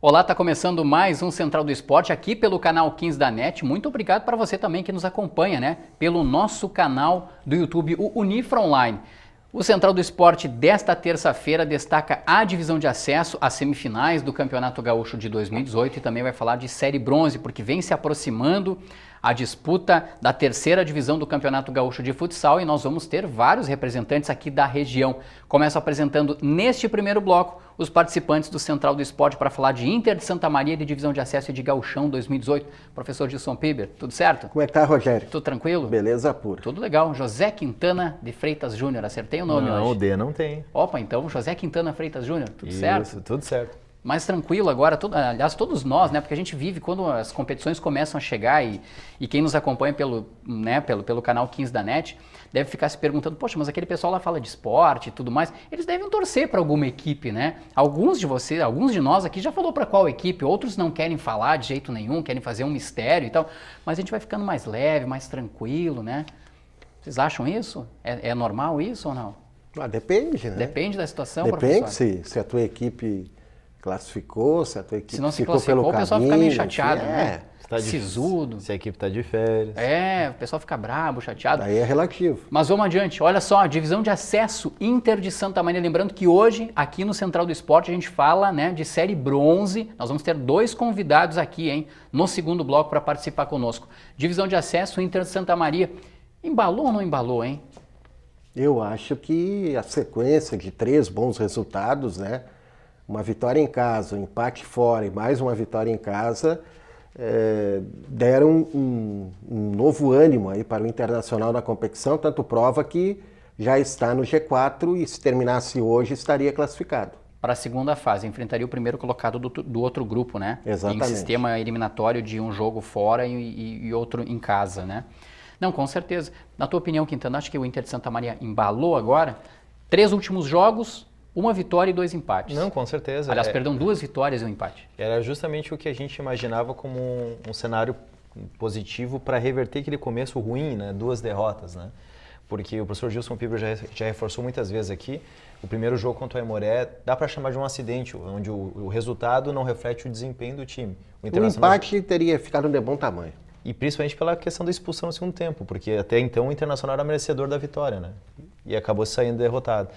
Olá, está começando mais um Central do Esporte aqui pelo canal 15 da NET. Muito obrigado para você também que nos acompanha, né? Pelo nosso canal do YouTube, o Unifra Online. O Central do Esporte desta terça-feira destaca a divisão de acesso às semifinais do Campeonato Gaúcho de 2018 e também vai falar de Série Bronze, porque vem se aproximando a disputa da terceira divisão do Campeonato Gaúcho de Futsal e nós vamos ter vários representantes aqui da região. Começo apresentando neste primeiro bloco os participantes do Central do Esporte para falar de Inter de Santa Maria de divisão de acesso e de Gauchão 2018. Professor Gilson Piber, tudo certo? Como é que tá, Rogério? Tudo tranquilo? Beleza pura. Tudo legal. José Quintana de Freitas Júnior, acertei o nome hoje? Não, o D não tem. Opa, então José Quintana Freitas Júnior, tudo certo? Isso, tudo certo. Mais tranquilo agora, aliás, todos nós, né? Porque a gente vive quando as competições começam a chegar e quem nos acompanha pelo canal 15 da NET deve ficar se perguntando, poxa, mas aquele pessoal lá fala de esporte e tudo mais, eles devem torcer para alguma equipe, né? Alguns de nós aqui já falou para qual equipe, outros não querem falar de jeito nenhum, querem fazer um mistério e tal, mas a gente vai ficando mais leve, mais tranquilo, né? Vocês acham isso? É normal isso ou não? Ah, depende, né? Depende da situação, depende professor? se a tua equipe classificou, se a tua equipe se não se ficou classificou, pelo o pessoal caminho, fica meio chateado, enfim, né? Sisudo. Se a equipe está de férias. O pessoal fica brabo, chateado. Daí é relativo. Mas vamos adiante, olha só, a divisão de acesso Inter de Santa Maria, lembrando que hoje, aqui no Central do Esporte, a gente fala, né, de Série Bronze, nós vamos ter 2 convidados aqui, hein, no segundo bloco para participar conosco. Divisão de acesso Inter de Santa Maria, embalou ou não embalou, hein? Eu acho que a sequência de 3 bons resultados, né, uma vitória em casa, um empate fora e mais uma vitória em casa, deram um novo ânimo aí para o Internacional na competição, tanto prova que já está no G4 e se terminasse hoje estaria classificado. Para a segunda fase, enfrentaria o primeiro colocado do outro grupo, né? Exatamente. Em sistema eliminatório de um jogo fora e outro em casa, né? Não, com certeza. Na tua opinião, Quintana, acho que o Inter de Santa Maria embalou agora? 3 últimos jogos, 1 vitória e 2 empates. Não, com certeza. Aliás, perdão, 2 vitórias e 1 empate. Era justamente o que a gente imaginava como um cenário positivo para reverter aquele começo ruim, né? 2 derrotas, né? Porque o professor Gilson Piber já reforçou muitas vezes aqui, o primeiro jogo contra o Aimoré dá para chamar de um acidente, onde o resultado não reflete o desempenho do time. O empate teria ficado de bom tamanho. E principalmente pela questão da expulsão no segundo tempo, porque até então o Internacional era merecedor da vitória, né? E acabou saindo derrotado.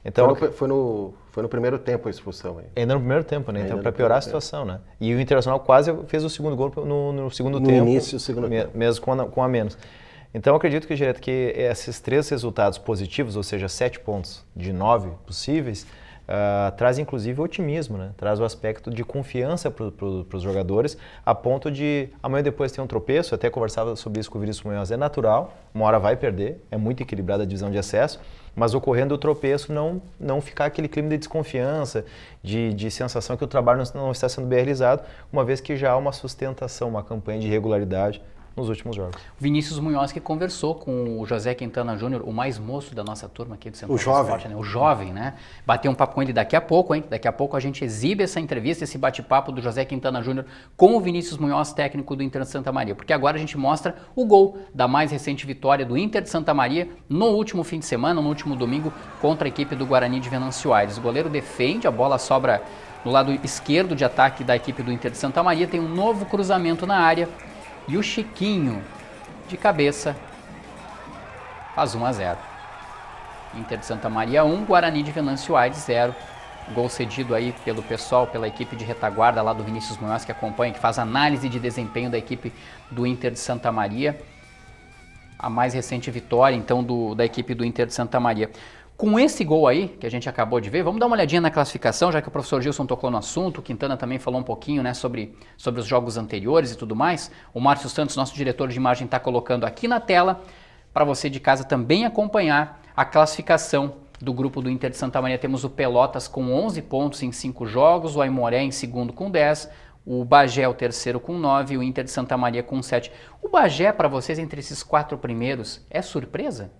Então, foi no primeiro tempo a expulsão aí. Ainda no primeiro tempo, né? Então, para piorar a situação, né? E o Internacional quase fez o segundo gol no segundo tempo. No início do segundo tempo. Mesmo com a menos. Então, eu acredito que, direto, que esses 3 resultados positivos, ou seja, 7 pontos de 9 possíveis, traz inclusive otimismo, né? Traz o aspecto de confiança para os jogadores, a ponto de amanhã depois ter um tropeço. Eu até conversava sobre isso com o Vinícius Munhoz, é natural, uma hora vai perder, é muito equilibrada a divisão de acesso, mas ocorrendo o tropeço não ficar aquele clima de desconfiança, de sensação que o trabalho não está sendo bem realizado, uma vez que já há uma sustentação, uma campanha de regularidade nos últimos jogos. Vinícius Munhoz que conversou com o José Quintana Júnior, o mais moço da nossa turma aqui do Central do Esporte, né? O jovem, né? Bateu um papo com ele daqui a pouco, hein? Daqui a pouco a gente exibe essa entrevista, esse bate-papo do José Quintana Júnior com o Vinícius Munhoz, técnico do Inter de Santa Maria, porque agora a gente mostra o gol da mais recente vitória do Inter de Santa Maria no último fim de semana, no último domingo, contra a equipe do Guarani de Venâncio Aires. O goleiro defende, a bola sobra no lado esquerdo de ataque da equipe do Inter de Santa Maria, tem um novo cruzamento na área, e o Chiquinho, de cabeça, faz 1-0. Inter de Santa Maria 1, Guarani de Venâncio Aires 0. Gol cedido aí pelo pessoal, pela equipe de retaguarda lá do Vinícius Munhoz, que acompanha, que faz análise de desempenho da equipe do Inter de Santa Maria. A mais recente vitória, então, da equipe do Inter de Santa Maria. Com esse gol aí, que a gente acabou de ver, vamos dar uma olhadinha na classificação, já que o professor Gilson tocou no assunto, o Quintana também falou um pouquinho, né, sobre os jogos anteriores e tudo mais. O Márcio Santos, nosso diretor de imagem, está colocando aqui na tela, para você de casa também acompanhar a classificação do grupo do Inter de Santa Maria. Temos o Pelotas com 11 pontos em 5 jogos, o Aimoré em segundo com 10, o Bagé o terceiro com 9 e o Inter de Santa Maria com 7. O Bagé, para vocês, entre esses 4 primeiros, é surpresa?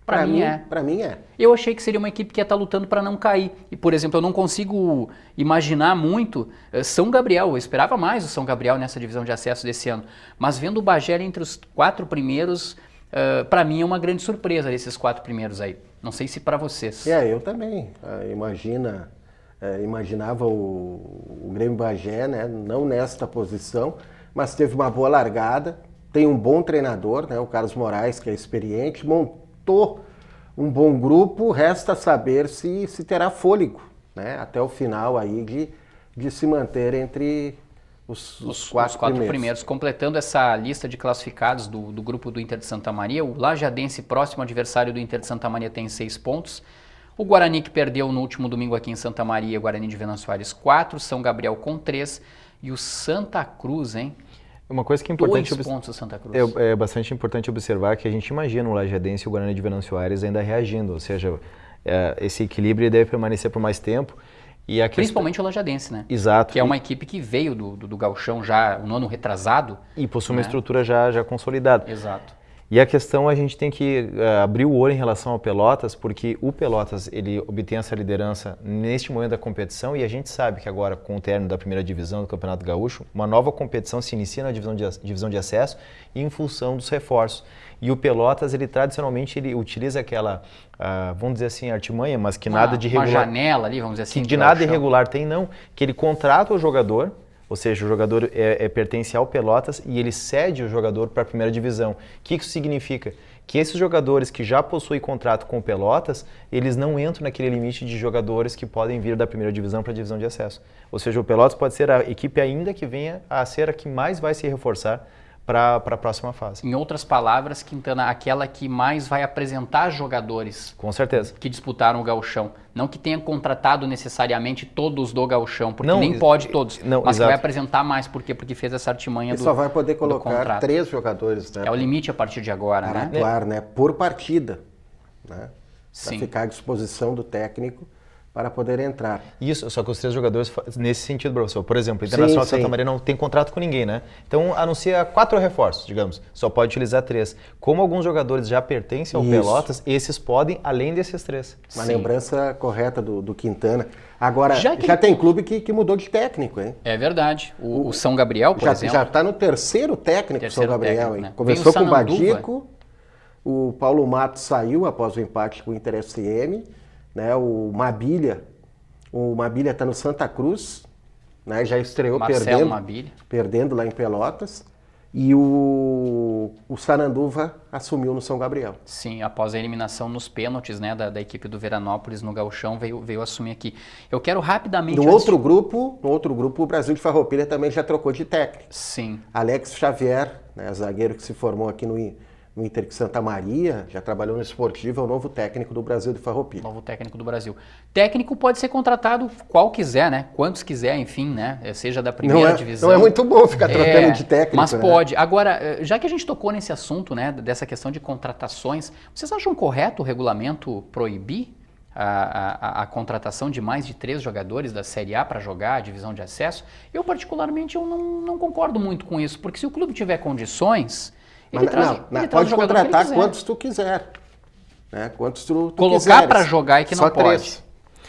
Para mim é. Para mim é. Eu achei que seria uma equipe que ia estar lutando para não cair. E, por exemplo, eu não consigo imaginar muito São Gabriel. Eu esperava mais o São Gabriel nessa divisão de acesso desse ano. Mas vendo o Bagé entre os 4 primeiros, para mim é uma grande surpresa esses 4 primeiros aí. Não sei se para vocês. Eu também. Imagina imaginava o Grêmio Bagé, né, não nesta posição, mas teve uma boa largada, tem um bom treinador, né, o Carlos Moraes, que é experiente, montou um bom grupo, resta saber se terá fôlego, né, até o final aí de se manter entre os quatro primeiros. Completando essa lista de classificados do grupo do Inter de Santa Maria, o Lajadense, próximo adversário do Inter de Santa Maria, tem 6 pontos. O Guarani, que perdeu no último domingo aqui em Santa Maria, Guarani de Venâncio Soares 4, São Gabriel com 3 e o Santa Cruz, hein? Uma coisa que é importante 2 pontos o Santa Cruz. É bastante importante observar que a gente imagina o Lajadense e o Guarani de Venâncio Soares ainda reagindo, ou seja, esse equilíbrio deve permanecer por mais tempo. E principalmente o Lajadense, né? Exato. Que é uma equipe que veio do Gauchão já um ano retrasado. E possui uma estrutura já consolidada. Exato. E a questão, a gente tem que abrir o olho em relação ao Pelotas, porque o Pelotas ele obtém essa liderança neste momento da competição e a gente sabe que agora, com o término da primeira divisão do Campeonato Gaúcho, uma nova competição se inicia na divisão de acesso em função dos reforços. E o Pelotas, ele tradicionalmente utiliza aquela, vamos dizer assim, artimanha, mas que nada de irregular. Uma janela ali, vamos dizer assim. Que de nada irregular tem, não. Que ele contrata o jogador, ou seja, o jogador pertence ao Pelotas e ele cede o jogador para a primeira divisão. O que isso significa? Que esses jogadores que já possuem contrato com o Pelotas, eles não entram naquele limite de jogadores que podem vir da primeira divisão para a divisão de acesso. Ou seja, o Pelotas pode ser a equipe ainda que venha a ser a que mais vai se reforçar para a próxima fase. Em outras palavras, Quintana, aquela que mais vai apresentar jogadores. Com certeza. Que disputaram o Gauchão. Não que tenha contratado necessariamente todos do Gauchão, porque não, nem pode todos, não, mas exato. Que vai apresentar mais, porque fez essa artimanha do só vai poder colocar contrato. 3 jogadores, né? É o limite a partir de agora, para né? atuar, né? Por partida, né? Sim. Para ficar à disposição do técnico para poder entrar. Isso, só que os 3 jogadores, nesse sentido, professor, por exemplo, o Internacional de Santa Maria não tem contrato com ninguém, né? Então anuncia 4 reforços, digamos, só pode utilizar 3. Como alguns jogadores já pertencem ao Pelotas, esses podem, além desses 3. Uma lembrança correta do Quintana. Agora, já tem clube que mudou de técnico, hein? É verdade. O São Gabriel, por exemplo. Já está no terceiro técnico do São Gabriel, hein? Né? Começou com o Badico, o Paulo Matos saiu após o empate com o Inter SM, né? O Mabilha está no Santa Cruz, né? Já estreou perdendo lá em Pelotas. E o Saranduva assumiu no São Gabriel. Sim, após a eliminação nos pênaltis, né, da equipe do Veranópolis no Gauchão, veio assumir aqui. Eu quero rapidamente... No outro grupo, o Brasil de Farroupilha também já trocou de técnico. Sim. Alex Xavier, né, zagueiro que se formou aqui no Inter de Santa Maria, já trabalhou no Esportivo, é o novo técnico do Brasil de Farroupilha. Novo técnico do Brasil. Técnico pode ser contratado qual quiser, né? Quantos quiser, enfim, né? Seja da primeira divisão. Não é muito bom ficar trocando de técnico, mas né? pode. Agora, já que a gente tocou nesse assunto, né, dessa questão de contratações, vocês acham correto o regulamento proibir a contratação de mais de 3 jogadores da Série A para jogar a divisão de acesso? Eu, particularmente, eu não concordo muito com isso, porque se o clube tiver condições... Pode contratar quantos tu quiser. Né? Quantos tu colocar para jogar e que não pode.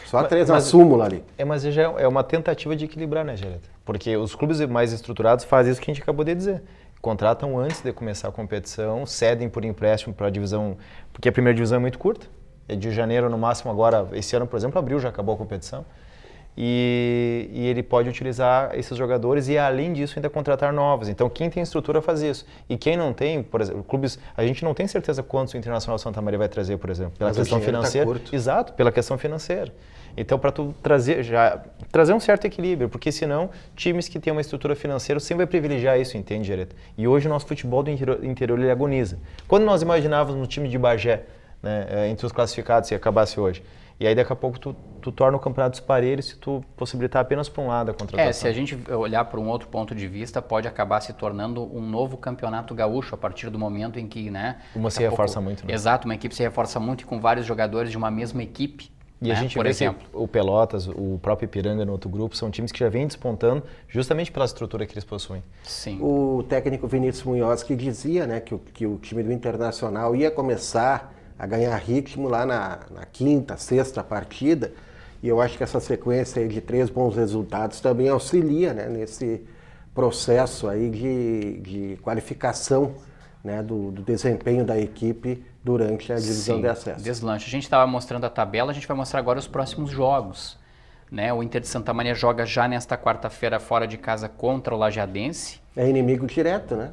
Só 3 na súmula ali. Mas já é uma tentativa de equilibrar, né, Gereta? Porque os clubes mais estruturados fazem isso que a gente acabou de dizer. Contratam antes de começar a competição, cedem por empréstimo para a divisão, porque a primeira divisão é muito curta. É de janeiro no máximo agora, esse ano, por exemplo, abril já acabou a competição. E ele pode utilizar esses jogadores e, além disso, ainda contratar novos. Então, quem tem estrutura faz isso. E quem não tem, por exemplo, clubes, a gente não tem certeza quantos o Internacional de Santa Maria vai trazer, por exemplo, pela questão financeira. Exato, pela questão financeira. Então, para tu trazer um certo equilíbrio, porque senão, times que têm uma estrutura financeira sempre vai privilegiar isso, entende, Gereta? E hoje o nosso futebol do interior ele agoniza. Quando nós imaginávamos no time de Bagé, né, entre os classificados, se acabasse hoje, e aí daqui a pouco tu torna o campeonato disparelho se tu possibilitar apenas para um lado a contratação. Se a gente olhar por um outro ponto de vista, pode acabar se tornando um novo campeonato gaúcho a partir do momento em que, né? Uma se reforça muito, né? Exato, uma equipe se reforça muito e com vários jogadores de uma mesma equipe. E a gente vê que o Pelotas, o próprio Ipiranga no outro grupo, são times que já vêm despontando justamente pela estrutura que eles possuem. Sim. O técnico Vinícius Munhoz que dizia, né, que o time do Internacional ia começar a ganhar ritmo lá na quinta, sexta partida, e eu acho que essa sequência aí de 3 bons resultados também auxilia, né, nesse processo aí de qualificação, né, do desempenho da equipe durante a divisão de acesso. Deslanche. A gente estava mostrando a tabela, a gente vai mostrar agora os próximos jogos. né? O Inter de Santa Maria joga já nesta quarta-feira fora de casa contra o Lajadense. É inimigo direto, né?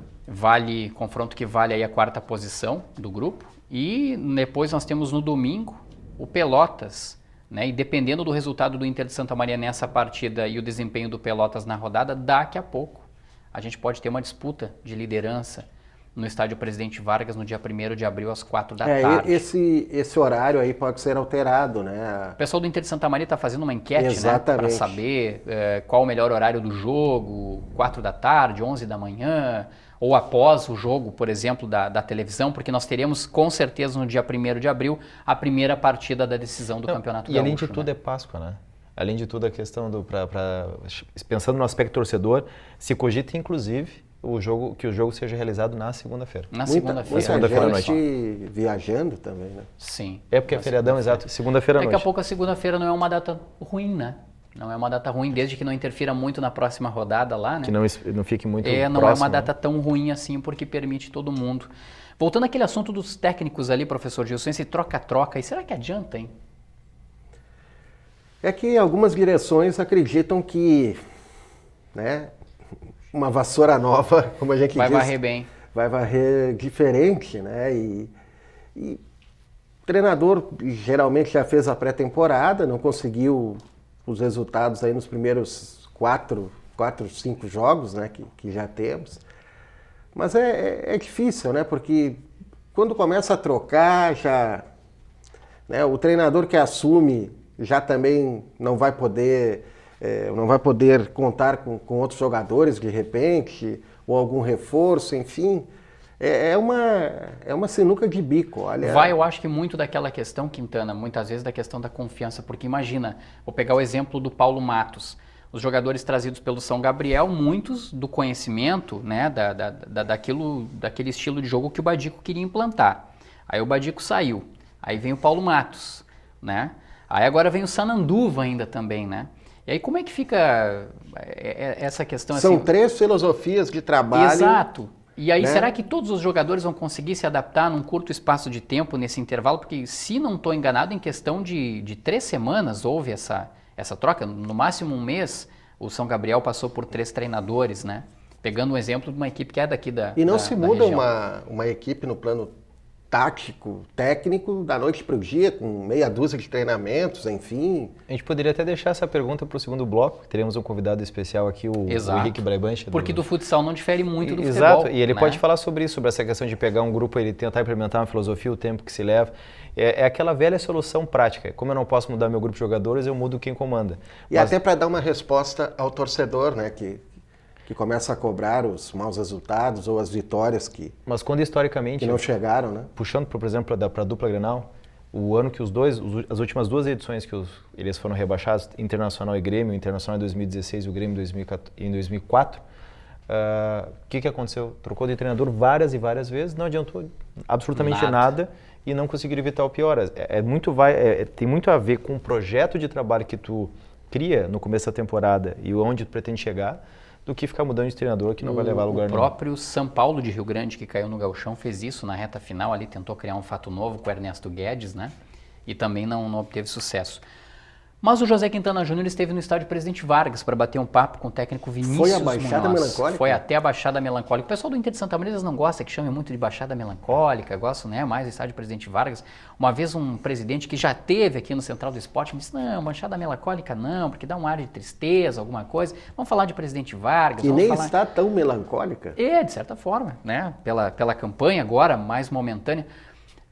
Confronto que vale aí a 4ª posição do grupo. E depois nós temos no domingo o Pelotas, né? E dependendo do resultado do Inter de Santa Maria nessa partida e o desempenho do Pelotas na rodada, daqui a pouco a gente pode ter uma disputa de liderança no estádio Presidente Vargas no dia 1º de abril às 4 da tarde. Esse horário aí pode ser alterado, né? O pessoal do Inter de Santa Maria está fazendo uma enquete, exatamente, né, para saber qual o melhor horário do jogo, 4 da tarde, 11 da manhã, ou após o jogo, por exemplo, da televisão, porque nós teremos com certeza no dia 1º de abril a primeira partida da decisão do Campeonato Gaúcho. E além de tudo, né? É Páscoa, né? Além de tudo, a questão pensando no aspecto torcedor, se cogita inclusive que o jogo seja realizado na segunda-feira. Na segunda-feira. Segunda-feira à noite. Viajando também, né? Sim. É porque é feriadão, exato. Segunda-feira à noite. Daqui a pouco a segunda-feira não é uma data ruim, né? Não é uma data ruim, desde que não interfira muito na próxima rodada lá, né? Que não fique muito próximo. Não é uma data tão ruim assim, porque permite todo mundo. Voltando àquele assunto dos técnicos ali, professor Gilson, esse troca-troca, e será que adianta, hein? É que algumas direções acreditam que, né, uma vassoura nova, como a gente diz, vai varrer bem. Vai varrer diferente, né? E o treinador geralmente já fez a pré-temporada, não conseguiu os resultados aí nos primeiros 4, 5 jogos, né, que já temos. Mas é difícil, né? Porque quando começa a trocar, né, o treinador que assume já também não vai poder contar com outros jogadores de repente, ou algum reforço, enfim. É uma sinuca de bico, olha. Eu acho que muito daquela questão, Quintana, muitas vezes da questão da confiança, porque imagina, vou pegar o exemplo do Paulo Matos, os jogadores trazidos pelo São Gabriel, muitos do conhecimento, né, daquele estilo de jogo que o Badico queria implantar. Aí o Badico saiu, aí vem o Paulo Matos, né? Aí agora vem o Sananduva ainda também, né? E aí como é que fica essa questão? São assim, 3 filosofias de trabalho. Exato. E aí, né? Será que todos os jogadores vão conseguir se adaptar num curto espaço de tempo nesse intervalo? Porque, se não estou enganado, em questão de 3 semanas houve essa troca. No máximo 1 mês, o São Gabriel passou por 3 treinadores, né? Pegando um exemplo de uma equipe que é daqui da E não se muda região. uma equipe no plano tático, técnico, da noite para o dia, com meia dúzia de treinamentos, enfim. A gente poderia até deixar essa pergunta para o segundo bloco. Teremos um convidado especial aqui, o Henrique Braibancha. Porque do futsal não difere muito do futebol. Exato, e ele pode falar sobre isso, sobre essa questão de pegar um grupo e tentar implementar uma filosofia, o tempo que se leva. É aquela velha solução prática. Como eu não posso mudar meu grupo de jogadores, eu mudo quem comanda. E até para dar uma resposta ao torcedor, né, que começa a cobrar os maus resultados ou as vitórias Mas quando historicamente... que não chegaram, né? Puxando, por exemplo, para a dupla Grenal, o ano que as últimas 2 edições que eles foram rebaixados, Internacional e Grêmio, o Internacional em 2016 e o Grêmio em 2004, o que aconteceu? Trocou de treinador várias e várias vezes, não adiantou absolutamente nada e não conseguiram evitar o pior. Tem muito a ver com o projeto de trabalho que tu cria no começo da temporada e onde tu pretende chegar, do que ficar mudando de treinador que não vai levar a lugar nenhum. O próprio São Paulo de Rio Grande, que caiu no Gauchão, fez isso na reta final, ali tentou criar um fato novo com o Ernesto Guedes, né? E também não obteve sucesso. Mas o José Quintana Júnior esteve no estádio Presidente Vargas para bater um papo com o técnico Vinícius Munhoz. Foi a Baixada Melancólica? Foi até a Baixada Melancólica. O pessoal do Inter de Santa Maria não gosta que chame muito de Baixada Melancólica, gosta, né, mais do estádio Presidente Vargas. Uma vez um presidente que já esteve aqui no Central do Esporte me disse, não, Baixada Melancólica não, porque dá um ar de tristeza, alguma coisa. Vamos falar de Presidente Vargas. Que nem está tão melancólica. De certa forma, né, pela campanha agora, mais momentânea.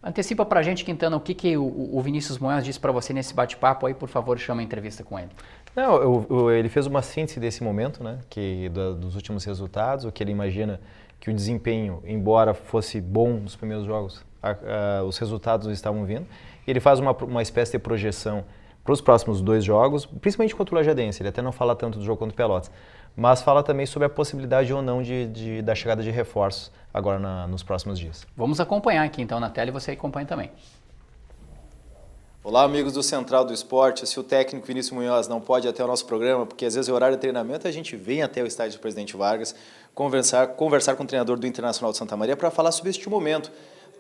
Antecipa pra gente, Quintana, o que o Vinícius Munhoz disse para você nesse bate-papo aí, por favor, chama a entrevista com ele. Não, ele fez uma síntese desse momento, né, dos últimos resultados, o que ele imagina que o desempenho, embora fosse bom nos primeiros jogos, os resultados estavam vindo. Ele faz uma espécie de projeção para os próximos 2 jogos, principalmente contra o Lajadense. Ele até não fala tanto do jogo contra o Pelotas, mas fala também sobre a possibilidade ou não da chegada de reforços agora nos próximos dias. Vamos acompanhar aqui então na tela e você acompanha também. Olá, amigos do Central do Esporte. Se o técnico Vinícius Munhoz não pode ir até o nosso programa, porque às vezes é horário de treinamento, a gente vem até o estádio do Presidente Vargas conversar com o treinador do Internacional de Santa Maria para falar sobre este momento.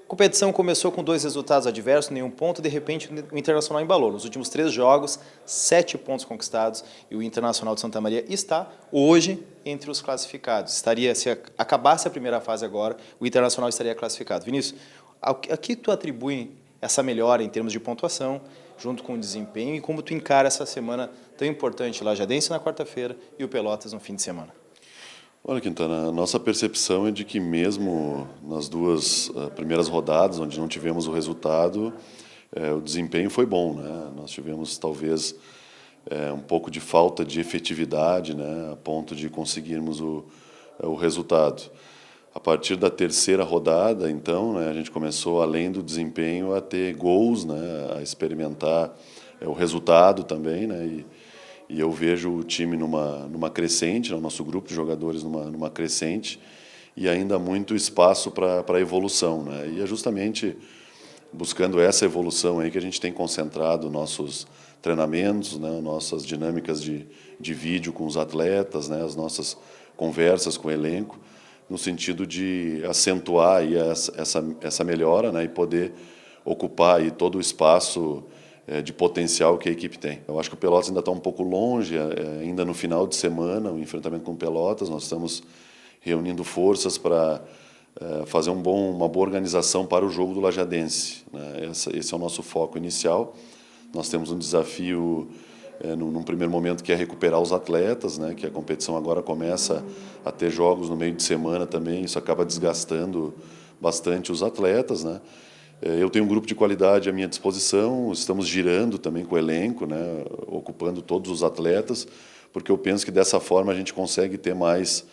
A competição começou com 2 resultados adversos, nenhum ponto, de repente o Internacional embalou. Nos últimos 3 jogos, 7 pontos conquistados e o Internacional de Santa Maria está hoje entre os classificados. Se acabasse a primeira fase agora, o Internacional estaria classificado. Vinícius, a que tu atribui essa melhora em termos de pontuação, junto com o desempenho, e como tu encara essa semana tão importante, Lajadense na quarta-feira e o Pelotas no fim de semana? Olha, Quintana, a nossa percepção é de que mesmo nas 2 primeiras rodadas, onde não tivemos o resultado, o desempenho foi bom, né? Nós tivemos talvez um pouco de falta de efetividade, né, a ponto de conseguirmos o resultado. A partir da 3ª rodada, então, né, a gente começou, além do desempenho, a ter gols, né, a experimentar o resultado também, né, e eu vejo o time numa crescente, o nosso grupo de jogadores numa crescente, e ainda muito espaço para evolução, né? E é justamente buscando essa evolução aí que a gente tem concentrado nossos treinamentos, né, nossas dinâmicas de vídeo com os atletas, né, as nossas conversas com o elenco, no sentido de acentuar aí essa melhora, né, e poder ocupar aí todo o espaço de potencial que a equipe tem. Eu acho que o Pelotas ainda está um pouco longe, ainda no final de semana, o enfrentamento com o Pelotas, nós estamos reunindo forças para fazer uma boa organização para o jogo do Lajadense, né? Esse é o nosso foco inicial. Nós temos um desafio, num primeiro momento, que é recuperar os atletas, né? Que a competição agora começa a ter jogos no meio de semana também, isso acaba desgastando bastante os atletas, né? Eu tenho um grupo de qualidade à minha disposição, estamos girando também com o elenco, né, ocupando todos os atletas, porque eu penso que dessa forma a gente consegue ter mais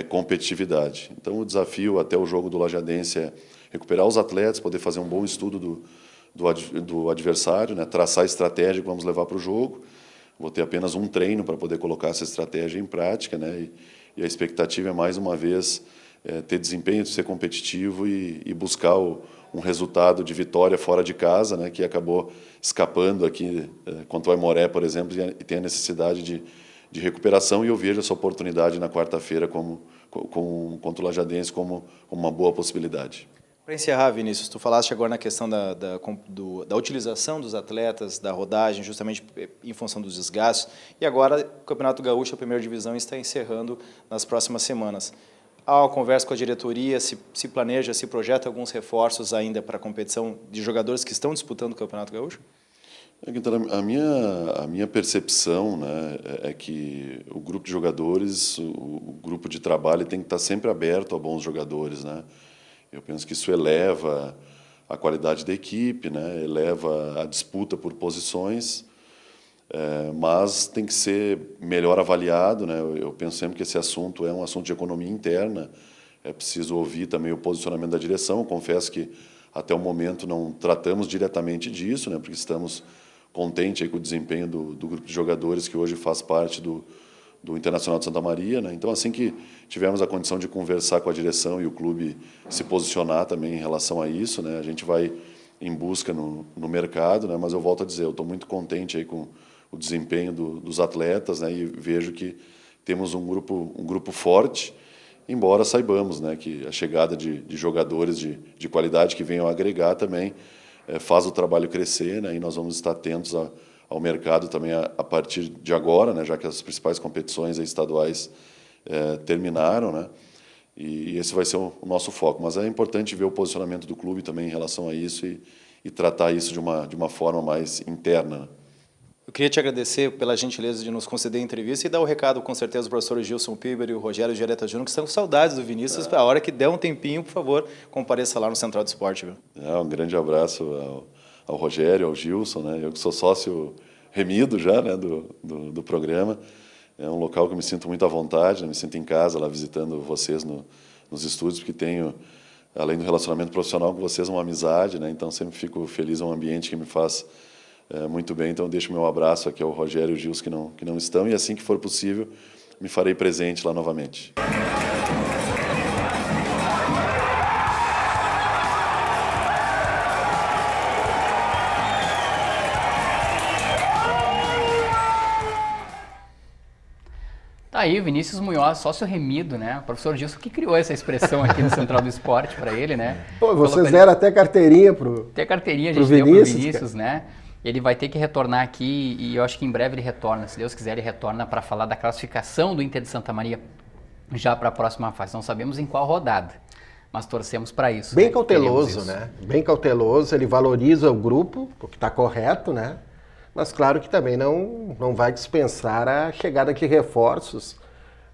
competitividade. Então o desafio até o jogo do Lajadense é recuperar os atletas, poder fazer um bom estudo do adversário, né, traçar a estratégia que vamos levar para o jogo. Vou ter apenas um treino para poder colocar essa estratégia em prática, né, e a expectativa é mais uma vez ter desempenho, ser competitivo e buscar um resultado de vitória fora de casa, né, que acabou escapando aqui contra o Aimoré, por exemplo, e tem a necessidade de recuperação, e eu vejo essa oportunidade na quarta-feira contra o Lajadense como uma boa possibilidade. Para encerrar, Vinícius, tu falaste agora na questão da utilização dos atletas, da rodagem, justamente em função dos desgastes, e agora o Campeonato Gaúcho, a primeira divisão, está encerrando nas próximas semanas. Há uma conversa com a diretoria, se planeja, se projeta alguns reforços ainda para a competição de jogadores que estão disputando o Campeonato Gaúcho? A minha percepção, né, é que o grupo de jogadores, o grupo de trabalho tem que estar sempre aberto a bons jogadores, né? Eu penso que isso eleva a qualidade da equipe, né, eleva a disputa por posições, mas tem que ser melhor avaliado, né? Eu penso sempre que esse assunto é um assunto de economia interna, é preciso ouvir também o posicionamento da direção. Eu confesso que até o momento não tratamos diretamente disso, né, porque estamos contentes aí com o desempenho do grupo de jogadores que hoje faz parte do Internacional de Santa Maria, né? Então, assim que tivermos a condição de conversar com a direção e o clube se posicionar também em relação a isso, né, a gente vai em busca no mercado, né? Mas eu volto a dizer, eu estou muito contente aí com o desempenho dos atletas, né, e vejo que temos um grupo forte, embora saibamos, né, que a chegada de jogadores de qualidade que venham agregar também faz o trabalho crescer, né, e nós vamos estar atentos ao mercado também a partir de agora, né, já que as principais competições estaduais terminaram, né, e esse vai ser o nosso foco. Mas é importante ver o posicionamento do clube também em relação a isso e tratar isso de uma forma mais interna, né. Eu queria te agradecer pela gentileza de nos conceder a entrevista e dar o recado, com certeza, do professor Gilson Piber e o Rogério Gereta Júnior, que estão com saudades do Vinícius. A hora que der um tempinho, por favor, compareça lá no Central do Esporte. Viu? Um grande abraço ao Rogério, ao Gilson, né? Eu que sou sócio remido já, né, do programa. É um local que eu me sinto muito à vontade, né? Me sinto em casa lá visitando vocês nos estúdios, porque tenho, além do relacionamento profissional com vocês, uma amizade, né? Então sempre fico feliz, é um ambiente que me faz muito bem. Então deixo meu abraço aqui ao Rogério e ao Gilson que não estão, e assim que for possível me farei presente lá novamente. Tá Tá aí, Vinícius Munhoz, sócio remido, né? O professor Gilson que criou essa expressão aqui no Central do Esporte para ele, né? Pô, vocês deram até carteirinha Até carteirinha a gente deu pro Vinícius, né? Ele vai ter que retornar aqui e eu acho que em breve ele retorna. Se Deus quiser, ele retorna para falar da classificação do Inter de Santa Maria já para a próxima fase. Não sabemos em qual rodada, mas torcemos para isso. Bem cauteloso, né? Bem cauteloso, ele valoriza o grupo, o que está correto, né? Mas claro que também não vai dispensar a chegada de reforços,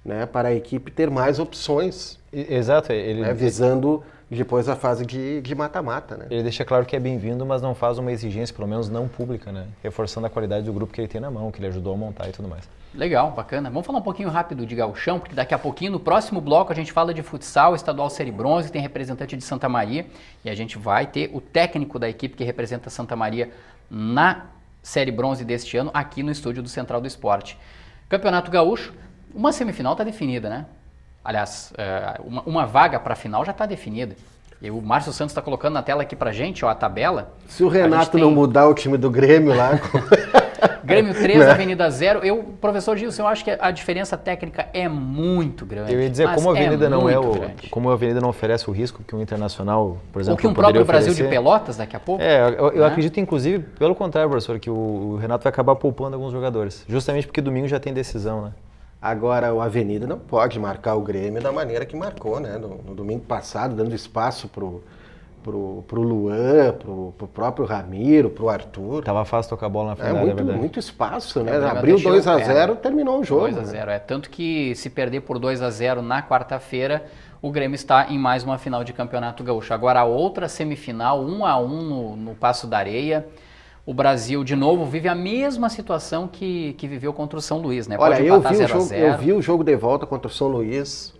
né, para a equipe ter mais opções. Exato. Ele visando depois a fase de mata-mata, né? Ele deixa claro que é bem-vindo, mas não faz uma exigência, pelo menos não pública, né? Reforçando a qualidade do grupo que ele tem na mão, que ele ajudou a montar e tudo mais. Legal, bacana. Vamos falar um pouquinho rápido de gauchão, porque daqui a pouquinho, no próximo bloco, a gente fala de futsal, estadual série bronze, tem representante de Santa Maria, e a gente vai ter o técnico da equipe que representa Santa Maria na série bronze deste ano, aqui no estúdio do Central do Esporte. Campeonato Gaúcho, uma semifinal está definida, né? Aliás, uma vaga para a final já está definida. E o Márcio Santos está colocando na tela aqui pra gente, ó, a tabela. Se o Renato não mudar o time do Grêmio lá... Grêmio 3, né? Avenida 0. Professor Gilson, eu acho que a diferença técnica é muito grande. Eu ia dizer, como a Avenida como a Avenida não oferece o risco que o Internacional, por exemplo, ou que um próprio Brasil de Pelotas daqui a pouco. Eu acredito, inclusive, pelo contrário, professor, que o Renato vai acabar poupando alguns jogadores. Justamente porque domingo já tem decisão, né? Agora, o Avenida não pode marcar o Grêmio da maneira que marcou, né? No domingo passado, dando espaço pro Luan, pro próprio Ramiro, pro Arthur. Tava fácil tocar a bola na final, é verdade. Muito espaço, né? Abriu 2-0, terminou o jogo. 2-0, tanto que se perder por 2-0 na quarta-feira, o Grêmio está em mais uma final de Campeonato Gaúcho. Agora a outra semifinal, 1-1 no Passo da Areia. O Brasil, de novo, vive a mesma situação que viveu contra o São Luís, né? Pode empatar 0-0. Eu vi o jogo de volta contra o São Luís.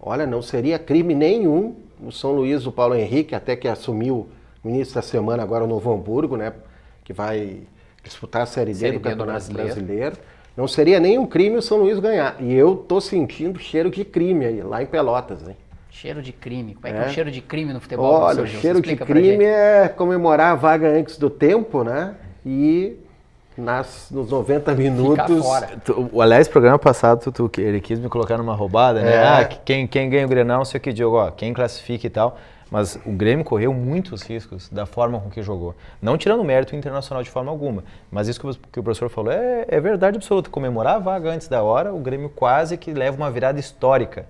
Olha, não seria crime nenhum o São Luís, o Paulo Henrique, até que assumiu no início da semana agora o Novo Hamburgo, né? Que vai disputar a Série D do Campeonato Brasileiro. Não seria nenhum crime o São Luís ganhar. E eu tô sentindo cheiro de crime aí, lá em Pelotas, hein? Cheiro de crime. Como é que é o cheiro de crime no futebol? Olha, o cheiro de crime é comemorar a vaga antes do tempo, né? E nos 90 minutos... Aliás, no programa passado, ele quis me colocar numa roubada, né? Quem ganha o Grenal, não sei o que digo, quem classifica e tal. Mas o Grêmio correu muitos riscos da forma com que jogou. Não tirando o mérito internacional de forma alguma. Mas isso que o professor falou é verdade absoluta. Comemorar a vaga antes da hora, o Grêmio quase que leva uma virada histórica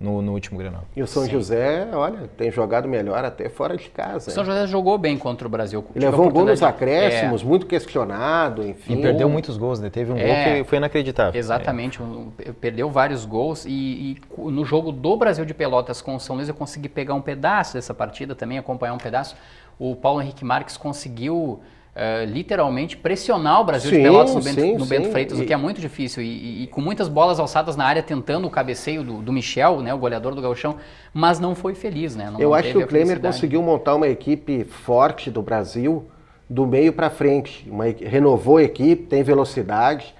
no último Grenal. E o São José, olha, tem jogado melhor até fora de casa. O São José jogou bem contra o Brasil. Ele levou um gol nos acréscimos, muito questionado, enfim. E perdeu muitos gols, né? Teve um gol que foi inacreditável. Exatamente, perdeu vários gols e no jogo do Brasil de Pelotas com o São Luís eu consegui pegar um pedaço dessa partida também, acompanhar um pedaço. O Paulo Henrique Marques conseguiu literalmente pressionar o Brasil de Pelotas no Bento Freitas, o que é muito difícil, e com muitas bolas alçadas na área, tentando o cabeceio do Michel, né, o goleador do Gauchão, mas não foi feliz, né? Eu acho que o Klemer conseguiu montar uma equipe forte do Brasil, do meio para frente, renovou a equipe, tem velocidade,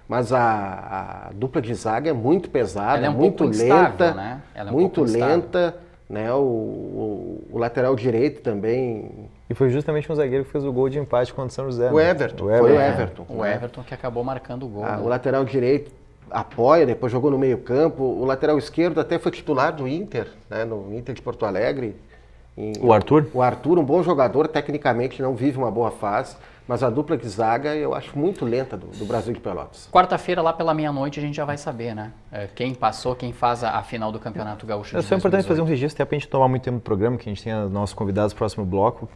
mas a dupla de zaga é muito pesada, ela é muito lenta, instável, né? Ela é muito lenta, né? O lateral direito também. E foi justamente um zagueiro que fez o gol de empate contra o São José. O Everton, foi o Everton. O Everton que acabou marcando o gol. O lateral direito apoia, depois jogou no meio campo. O lateral esquerdo até foi titular do Inter, né? No Inter de Porto Alegre. O Arthur? O Arthur, um bom jogador, tecnicamente não vive uma boa fase, mas a dupla de zaga eu acho muito lenta do Brasil de Pelotas. Quarta-feira, lá pela meia-noite, a gente já vai saber, né? Quem passou, quem faz a final do Campeonato Gaúcho. É só importante fazer um registro, até para a gente tomar muito tempo do programa, que a gente tem os nossos convidados no próximo bloco.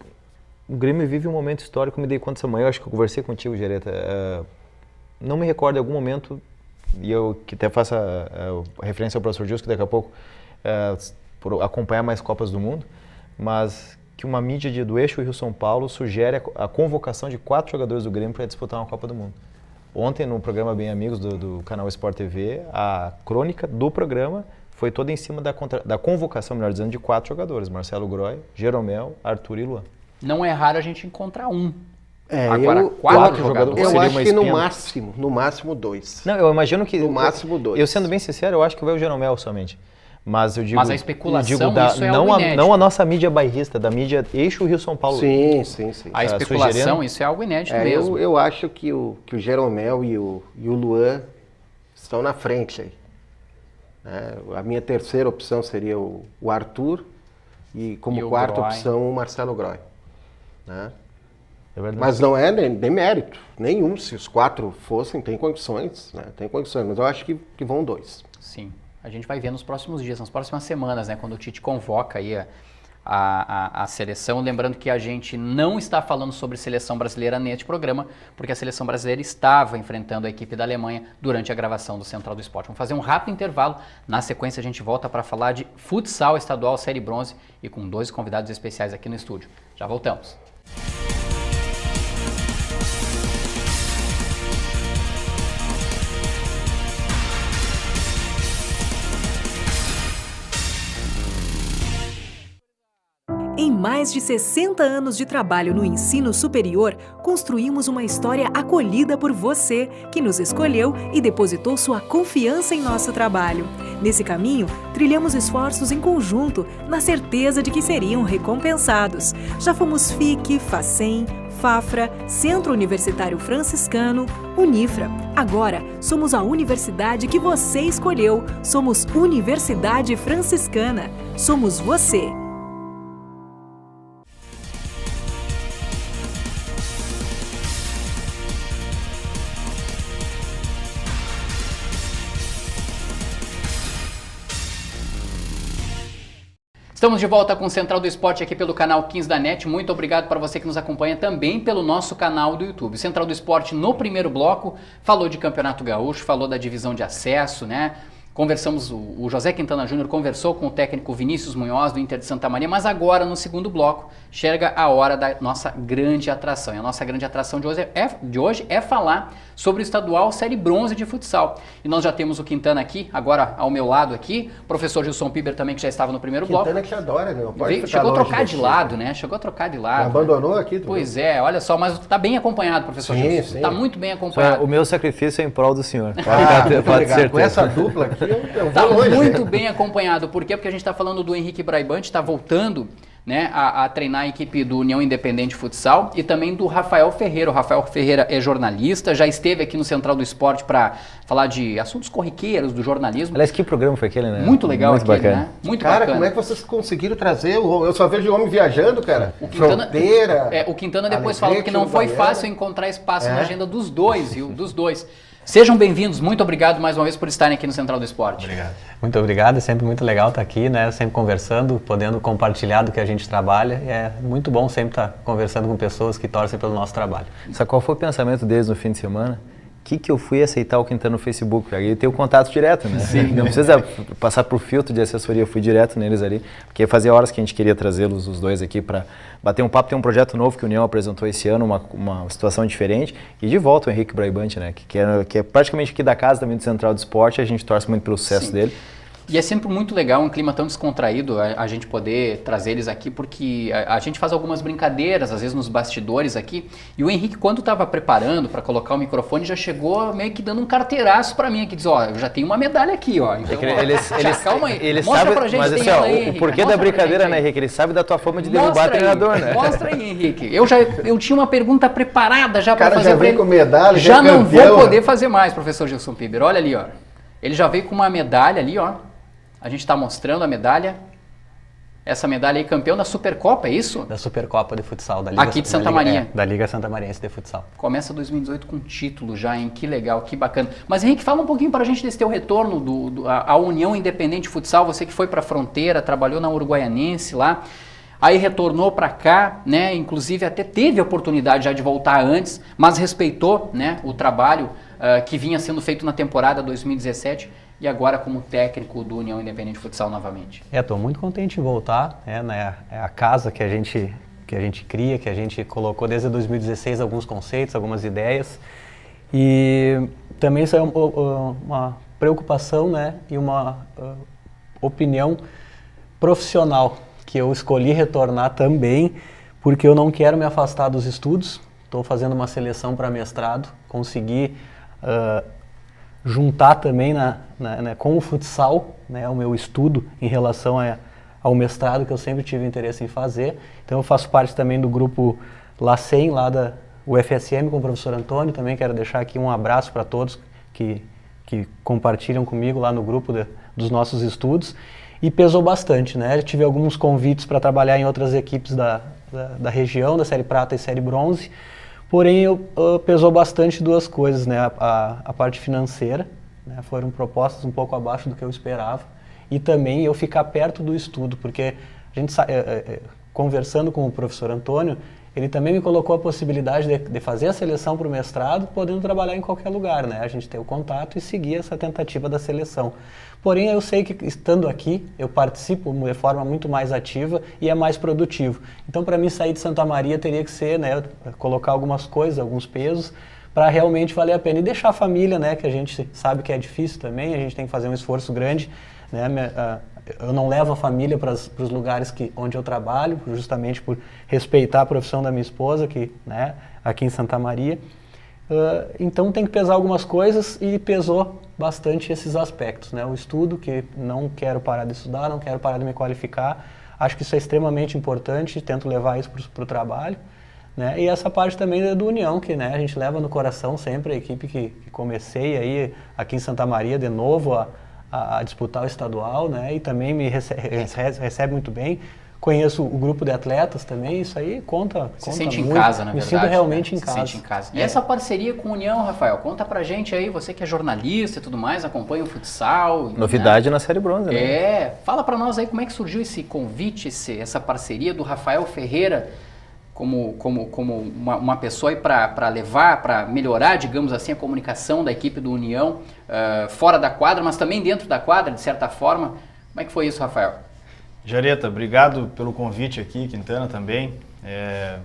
O Grêmio vive um momento histórico, me dei conta essa manhã, acho que eu conversei contigo, Gereta. Não me recordo em algum momento, e eu que até faço a referência ao professor Gilson, que daqui a pouco, por acompanhar mais Copas do Mundo, mas que uma mídia do Eixo Rio-São Paulo sugere a convocação de 4 jogadores do Grêmio para disputar uma Copa do Mundo. Ontem, no programa Bem Amigos do canal Sport TV, a crônica do programa foi toda em cima da convocação, melhor dizendo, de 4 jogadores. Marcelo Groy, Jeromel, Arthur e Luan. Não é raro a gente encontrar um. Agora, 4 jogadores. Eu acho que no máximo 2. Não, eu imagino que... No máximo 2. Eu sendo bem sincero, eu acho que vai o Jeromel somente. Mas eu digo... Mas a especulação, isso é algo inédito. Não a nossa mídia bairrista, da mídia Eixo Rio-São Paulo. Sim. A especulação, isso é algo inédito mesmo. Eu acho que o Jeromel e o Luan estão na frente aí. né? A minha terceira opção seria o Arthur e como quarta opção o Marcelo Groy. Né? Mas não é nem mérito nenhum, se os 4 fossem, tem condições, né? Tem condições, mas eu acho que vão 2. Sim, a gente vai ver nos próximos dias, nas próximas semanas, né, quando o Tite convoca aí a seleção, lembrando que a gente não está falando sobre seleção brasileira neste programa, porque a seleção brasileira estava enfrentando a equipe da Alemanha durante a gravação do Central do Esporte. Vamos fazer um rápido intervalo, na sequência a gente volta para falar de futsal estadual série bronze e com 2 convidados especiais aqui no estúdio. Já voltamos. Em mais de 60 anos de trabalho no ensino superior, construímos uma história acolhida por você, que nos escolheu e depositou sua confiança em nosso trabalho. Nesse caminho, trilhamos esforços em conjunto, na certeza de que seriam recompensados. Já fomos FIC, FACEM, FAFRA, Centro Universitário Franciscano, Unifra. Agora, somos a universidade que você escolheu. Somos Universidade Franciscana. Somos você. Estamos de volta com o Central do Esporte aqui pelo canal 15 da NET. Muito obrigado para você que nos acompanha também pelo nosso canal do YouTube. O Central do Esporte, no primeiro bloco, falou de Campeonato Gaúcho, falou da divisão de acesso, né? Conversamos, o José Quintana Júnior conversou com o técnico Vinícius Munhoz do Inter de Santa Maria, mas agora no segundo bloco chega a hora da nossa grande atração. E a nossa grande atração de hoje é falar sobre o estadual série bronze de futsal. E nós já temos o Quintana aqui, agora ao meu lado aqui, o professor Gilson Piber também, que já estava no primeiro bloco. Quintana que te adora, né? Chegou a trocar de lado, né? Chegou a trocar de lado. Abandonou aqui. Pois é, olha só, mas está bem acompanhado, professor Gilson. Está muito bem acompanhado. O meu sacrifício é em prol do senhor. Pode ser. Com essa dupla aqui, eu Está vou longe. muito bem acompanhado. Por quê? Porque a gente está falando do Henrique Braibante, está voltando, né, a treinar a equipe do União Independente Futsal e também do Rafael Ferreira. O Rafael Ferreira é jornalista, já esteve aqui no Central do Esporte para falar de assuntos corriqueiro do jornalismo. Aliás, que programa foi aquele, né? Muito legal muito aquele, bacana. né? Muito Cara, bacana. como é que vocês conseguiram trazer? Eu só vejo homem viajando, cara. O Quintana, Fronteira. o Quintana depois Alegrete, falou que não foi Uruguaiana. fácil encontrar espaço na agenda dos dois, viu? Dos dois. Sejam bem-vindos, muito obrigado mais uma vez por estarem aqui no Central do Esporte. Obrigado. Muito obrigado, é sempre muito legal estar aqui, né? Sempre conversando, podendo compartilhar do que a gente trabalha. E é muito bom sempre estar conversando com pessoas que torcem pelo nosso trabalho. Sabe qual foi o pensamento deles no fim de semana? Que eu fui aceitar o Quintana no Facebook? Aí tem o contato direto, né? Sim. Não precisa passar por filtro de assessoria, eu fui direto neles ali, porque fazia horas que a gente queria trazê-los os dois aqui para bater um papo. Tem um projeto novo que a União apresentou esse ano, uma situação diferente, e de volta o Henrique Braibante, né? Que é praticamente aqui da casa também do Central do Esporte, a gente torce muito pelo sucesso dele. E é sempre muito legal, um clima tão descontraído, a gente poder trazer eles aqui, porque a gente faz algumas brincadeiras, às vezes nos bastidores aqui, e o Henrique, quando estava preparando para colocar o microfone, já chegou meio que dando um carteiraço para mim aqui, diz, ó, eu já tenho uma medalha aqui, ó. Então, calma aí, ele mostra sabe, pra gente, mas tem assim, ela ó, aí, o Henrique, porquê da brincadeira, né, Henrique? Ele sabe da tua forma de derrubar treinador, né? Mostra aí, Henrique. Eu tinha uma pergunta preparada já para fazer para ele. Com medalha, já não campeão, vou poder fazer mais, professor Gilson Piber. Olha ali, ó. Ele já veio com uma medalha ali, ó. A gente está mostrando a medalha. Essa medalha aí, campeão da Supercopa, é isso? Da Supercopa de Futsal, da Liga, Aqui de Santa Maria. Da Liga Santa Mariense de Futsal. Começa 2018 com título já, hein? Que legal, que bacana. Mas Henrique, fala um pouquinho pra gente desse teu retorno à União Independente Futsal. Você que foi pra Fronteira, trabalhou na Uruguaianense lá, aí retornou pra cá, né? Inclusive até teve a oportunidade já de voltar antes, mas respeitou, né, o trabalho que vinha sendo feito na temporada 2017. E agora como técnico do União Independente Futsal novamente. Estou muito contente em voltar, né? É a casa que a gente cria, que a gente colocou desde 2016 alguns conceitos, algumas ideias. E também isso é uma preocupação, né? E uma opinião profissional, que eu escolhi retornar também, porque eu não quero me afastar dos estudos. Estou fazendo uma seleção para mestrado, consegui juntar também com o futsal, né, o meu estudo em relação ao mestrado que eu sempre tive interesse em fazer. Então eu faço parte também do grupo LACEN, lá da UFSM, com o professor Antônio. Também quero deixar aqui um abraço para todos que compartilham comigo lá no grupo dos nossos estudos, e pesou bastante, né? Eu tive alguns convites para trabalhar em outras equipes da região, da Série Prata e Série Bronze, porém pesou bastante duas coisas, né? A parte financeira, né? Foram propostas um pouco abaixo do que eu esperava, e também eu ficar perto do estudo, porque a gente conversando com o professor Antônio, ele também me colocou a possibilidade de fazer a seleção para o mestrado, podendo trabalhar em qualquer lugar, né? A gente ter o contato e seguir essa tentativa da seleção. Porém, eu sei que estando aqui, eu participo de forma muito mais ativa e é mais produtivo. Então, para mim, sair de Santa Maria teria que ser, né, colocar algumas coisas, alguns pesos, para realmente valer a pena. E deixar a família, né, que a gente sabe que é difícil também, a gente tem que fazer um esforço grande, né? Eu não levo a família para os lugares onde eu trabalho, justamente por respeitar a profissão da minha esposa, né, aqui em Santa Maria. Então tem que pesar algumas coisas e pesou bastante esses aspectos, né? O estudo, que não quero parar de estudar, não quero parar de me qualificar. Acho que isso é extremamente importante, tento levar isso para o trabalho. Né? E essa parte também do União, que, né, a gente leva no coração sempre, a equipe que comecei aí aqui em Santa Maria de novo a disputar o estadual, né? E também me recebe muito bem. Conheço o grupo de atletas também, isso aí conta Se sente muito. em casa, na verdade. Me sinto realmente né? em casa. Se sente em casa. E essa parceria com a União, Rafael, conta pra gente aí, você que é jornalista e tudo mais, acompanha o futsal. Novidade, né? Na Série Bronze, né? Fala pra nós aí como é que surgiu esse convite, essa parceria do Rafael Ferreira como uma pessoa aí para levar, para melhorar, digamos assim, a comunicação da equipe do União fora da quadra, mas também dentro da quadra, de certa forma. Como é que foi isso, Rafael? Jareta, obrigado pelo convite aqui, Quintana também.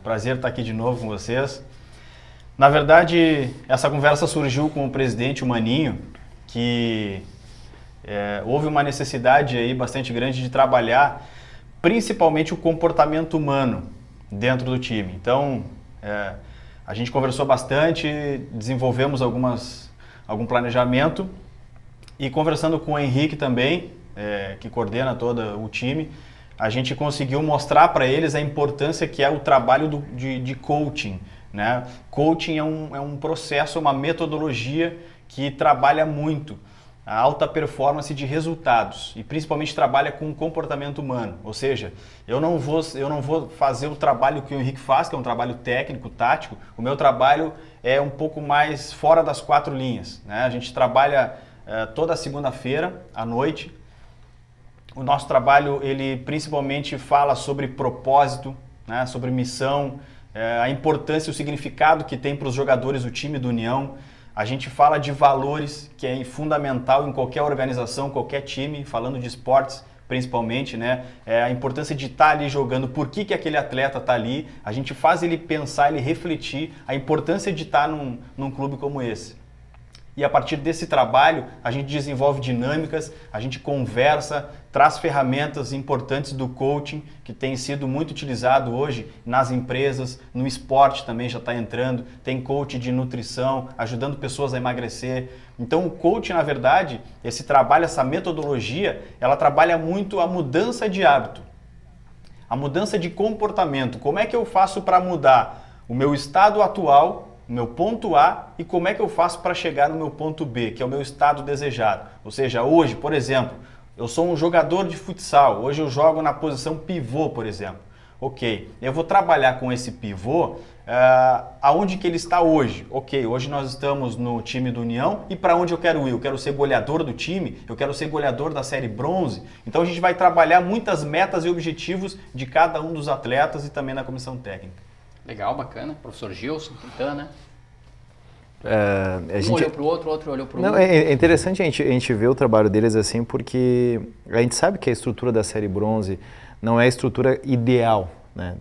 Prazer estar aqui de novo com vocês. Na verdade, essa conversa surgiu com o presidente, o Maninho, que houve uma necessidade aí bastante grande de trabalhar principalmente o comportamento humano dentro do time. Então, a gente conversou bastante, desenvolvemos algum planejamento e conversando com o Henrique também, que coordena todo o time, a gente conseguiu mostrar para eles a importância que é o trabalho de coaching. Né? Coaching é um processo, uma metodologia que trabalha muito a alta performance de resultados e principalmente trabalha com o comportamento humano. Ou seja, eu não vou fazer o trabalho que o Henrique faz, que é um trabalho técnico, tático. O meu trabalho é um pouco mais fora das quatro linhas. Né? A gente trabalha toda segunda-feira à noite. O nosso trabalho, ele principalmente fala sobre propósito, né? Sobre missão, a importância e o significado que tem para os jogadores do time do União. A gente fala de valores, que é fundamental em qualquer organização, qualquer time, falando de esportes principalmente, né? A importância de estar ali jogando, por que aquele atleta está ali. A gente faz ele pensar, ele refletir a importância de estar num clube como esse. E a partir desse trabalho, a gente desenvolve dinâmicas, a gente conversa, traz ferramentas importantes do coaching, que tem sido muito utilizado hoje nas empresas, no esporte também já está entrando, tem coach de nutrição, ajudando pessoas a emagrecer. Então o coaching, na verdade, esse trabalho, essa metodologia, ela trabalha muito a mudança de hábito, a mudança de comportamento. Como é que eu faço para mudar o meu estado atual, o meu ponto A, e como é que eu faço para chegar no meu ponto B, que é o meu estado desejado. Ou seja, hoje, por exemplo, eu sou um jogador de futsal, hoje eu jogo na posição pivô, por exemplo. Ok, eu vou trabalhar com esse pivô, aonde que ele está hoje? Ok, hoje nós estamos no time do União, e para onde eu quero ir? Eu quero ser goleador do time, eu quero ser goleador da Série Bronze. Então a gente vai trabalhar muitas metas e objetivos de cada um dos atletas e também na comissão técnica. Legal, bacana. Professor Gilson, Quintana. Um olhou para o outro olhou para o outro. É interessante a gente ver o trabalho deles assim, porque a gente sabe que a estrutura da Série Bronze não é a estrutura ideal. Né?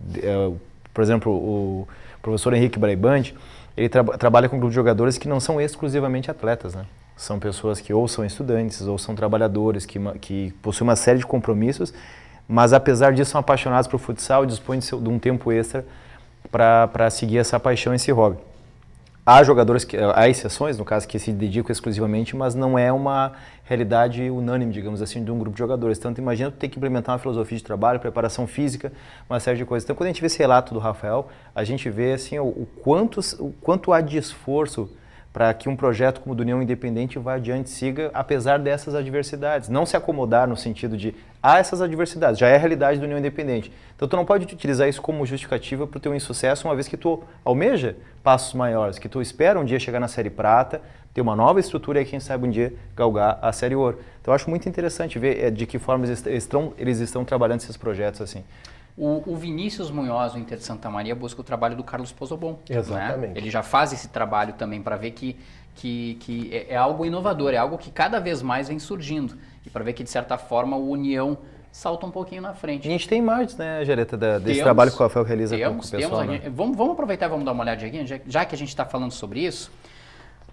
Por exemplo, o professor Henrique Braibante, ele trabalha com um grupo de jogadores que não são exclusivamente atletas. Né? São pessoas que ou são estudantes, ou são trabalhadores, que possuem uma série de compromissos, mas apesar disso são apaixonados por futsal e dispõem de um tempo extra para seguir essa paixão, esse hobby. Há jogadores, há exceções, no caso, que se dedicam exclusivamente, mas não é uma realidade unânime, digamos assim, de um grupo de jogadores. Então, imagina tu ter que implementar uma filosofia de trabalho, preparação física, uma série de coisas. Então, quando a gente vê esse relato do Rafael, a gente vê assim, o quanto há de esforço para que um projeto como o do União Independente vá adiante, siga, apesar dessas adversidades. Não se acomodar no sentido de, essas adversidades, já é a realidade do União Independente. Então, tu não pode utilizar isso como justificativa para o teu insucesso, uma vez que tu almeja passos maiores, que tu espera um dia chegar na Série Prata, ter uma nova estrutura e quem sabe um dia galgar a Série Ouro. Então, eu acho muito interessante ver de que forma eles estão trabalhando esses projetos assim. O Vinícius Munhoz, o Inter de Santa Maria, busca o trabalho do Carlos Pozobon. Exatamente. Né? Ele já faz esse trabalho também para ver que é algo inovador, é algo que cada vez mais vem surgindo. E para ver que, de certa forma, o União salta um pouquinho na frente. E a gente tem imagens, né, Gereta, desse trabalho que o Rafael realiza com o pessoal. Né? Vamos aproveitar e vamos dar uma olhadinha aqui, já que a gente está falando sobre isso.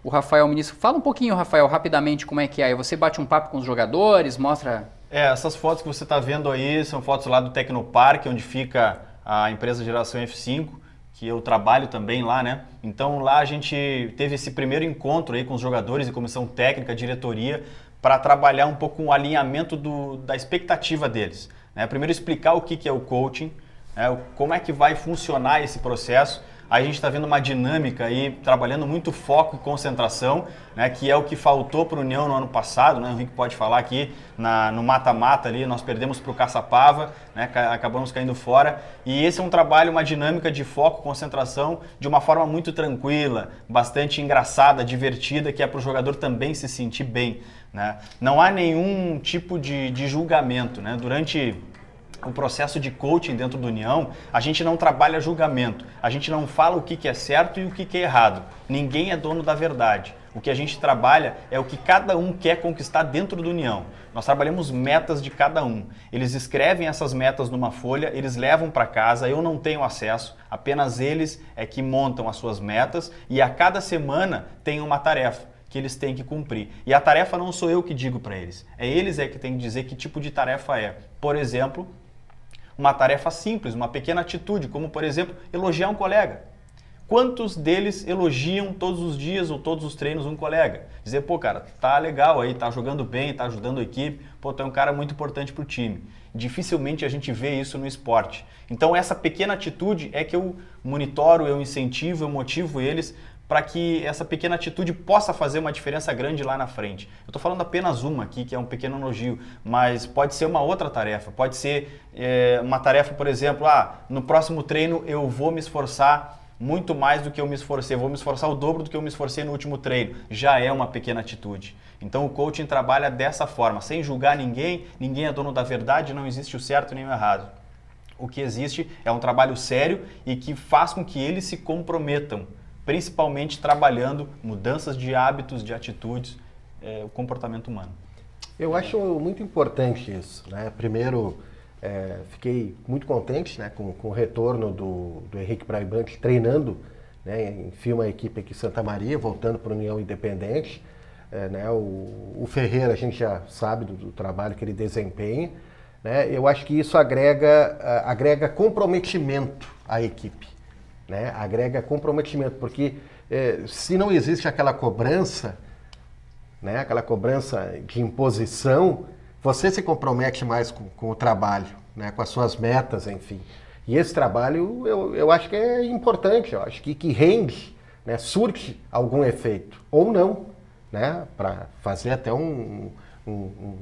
O Rafael Ministro, fala um pouquinho, Rafael, rapidamente como é que é. Você bate um papo com os jogadores, mostra... Essas fotos que você está vendo aí são fotos lá do Tecnoparque, onde fica a empresa Geração F5, que eu trabalho também lá, né? Então lá a gente teve esse primeiro encontro aí com os jogadores e comissão técnica, diretoria, para trabalhar um pouco o alinhamento da expectativa deles. Né? Primeiro explicar o que é o coaching, né? Como é que vai funcionar esse processo. Aí a gente está vendo uma dinâmica aí, trabalhando muito foco e concentração, né, que é o que faltou para o União no ano passado, né, o Henrique pode falar aqui, no mata-mata ali, nós perdemos para o Caçapava, né, acabamos caindo fora, e esse é um trabalho, uma dinâmica de foco, concentração, de uma forma muito tranquila, bastante engraçada, divertida, que é para o jogador também se sentir bem. Né? Não há nenhum tipo de julgamento, né, durante... O processo de coaching dentro do União, a gente não trabalha julgamento, a gente não fala o que é certo e o que é errado. Ninguém é dono da verdade. O que a gente trabalha é o que cada um quer conquistar dentro do União. Nós trabalhamos metas de cada um. Eles escrevem essas metas numa folha, eles levam para casa, eu não tenho acesso, apenas eles é que montam as suas metas e a cada semana tem uma tarefa que eles têm que cumprir. E a tarefa não sou eu que digo para eles, eles que têm que dizer que tipo de tarefa é. Por exemplo, uma tarefa simples, uma pequena atitude, como, por exemplo, elogiar um colega. Quantos deles elogiam todos os dias ou todos os treinos um colega? Dizer, pô, cara, tá legal aí, tá jogando bem, tá ajudando a equipe, pô, tu é um cara muito importante pro time. Dificilmente a gente vê isso no esporte. Então, essa pequena atitude é que eu monitoro, eu incentivo, eu motivo eles para que essa pequena atitude possa fazer uma diferença grande lá na frente. Eu estou falando apenas uma aqui, que é um pequeno elogio, mas pode ser uma outra tarefa, pode ser uma tarefa, por exemplo, no próximo treino eu vou me esforçar muito mais do que eu me esforcei, vou me esforçar o dobro do que eu me esforcei no último treino. Já é uma pequena atitude. Então o coaching trabalha dessa forma, sem julgar ninguém, ninguém é dono da verdade, não existe o certo nem o errado. O que existe é um trabalho sério e que faz com que eles se comprometam, principalmente trabalhando mudanças de hábitos, de atitudes, o comportamento humano. Eu acho muito importante isso, né? Primeiro, fiquei muito contente, né, com o retorno do Henrique Braibant treinando, né, enfim, uma equipe aqui em Santa Maria, voltando para a União Independente. Né, o Ferreira, a gente já sabe do trabalho que ele desempenha. Né? Eu acho que isso agrega comprometimento à equipe. Né? Agrega comprometimento, porque se não existe aquela cobrança, né? Aquela cobrança de imposição, você se compromete mais com o trabalho, né? Com as suas metas, enfim. E esse trabalho eu acho que é importante, eu acho que rende, né? Surte algum efeito, ou não, né? Para fazer até um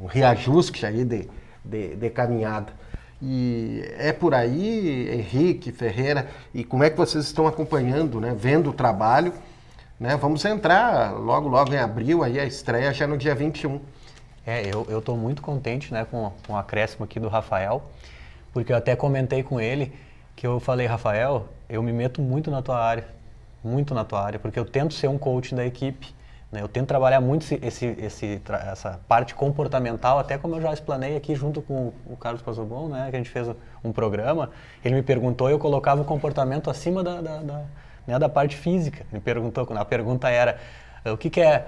reajuste aí de caminhada. E é por aí, Henrique, Ferreira, e como é que vocês estão acompanhando, né? Vendo o trabalho, né? Vamos entrar logo em abril, aí a estreia já no dia 21. Eu estou muito contente, né, com o acréscimo aqui do Rafael, porque eu até comentei com ele que eu falei, Rafael, eu me meto muito na tua área, porque eu tento ser um coach da equipe. Eu tento trabalhar muito essa parte comportamental, até como eu já explanei aqui junto com o Carlos Pozobon, né, que a gente fez um programa, ele me perguntou e eu colocava o comportamento acima da parte física. Ele me perguntou, a pergunta era, o que é,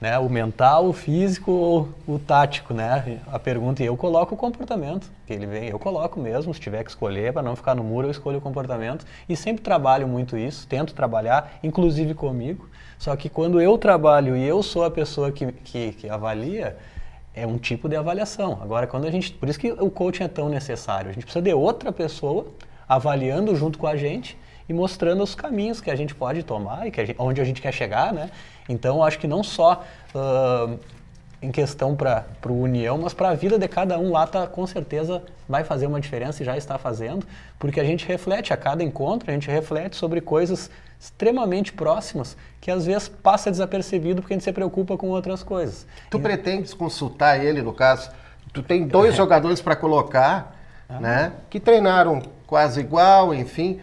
né, o mental, o físico ou o tático, né? A pergunta, e eu coloco o comportamento, que ele vem, eu coloco mesmo, se tiver que escolher, para não ficar no muro, eu escolho o comportamento, e sempre trabalho muito isso, tento trabalhar, inclusive comigo. Só que quando eu trabalho e eu sou a pessoa que avalia, é um tipo de avaliação. Agora, por isso que o coaching é tão necessário. A gente precisa de outra pessoa avaliando junto com a gente e mostrando os caminhos que a gente pode tomar e onde a gente quer chegar, né? Então, eu acho que não só em questão para o União, mas para a vida de cada um lá, com certeza vai fazer uma diferença e já está fazendo, porque a gente reflete a cada encontro, a gente reflete sobre coisas extremamente próximas que às vezes passa desapercebido porque a gente se preocupa com outras coisas. Tu pretendes consultar ele, no caso, tu tem 2 jogadores para colocar, né, que treinaram quase igual, enfim,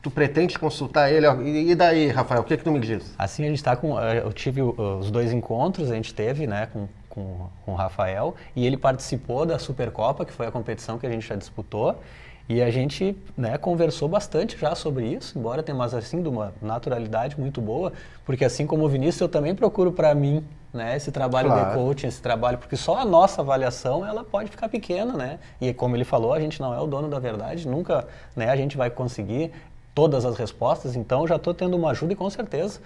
tu pretende consultar ele, e daí, Rafael, o que tu me diz? Assim, a gente está eu tive os 2 encontros, a gente teve, né, com o Rafael, e ele participou da Supercopa, que foi a competição que a gente já disputou, e a gente, né, conversou bastante já sobre isso, embora tenha, mas assim, de uma naturalidade muito boa, porque assim como o Vinícius, eu também procuro para mim, né, esse trabalho de coaching, esse trabalho, porque só a nossa avaliação, ela pode ficar pequena, né, e como ele falou, a gente não é o dono da verdade, nunca, né, a gente vai conseguir todas as respostas, então já estou tendo uma ajuda e com certeza,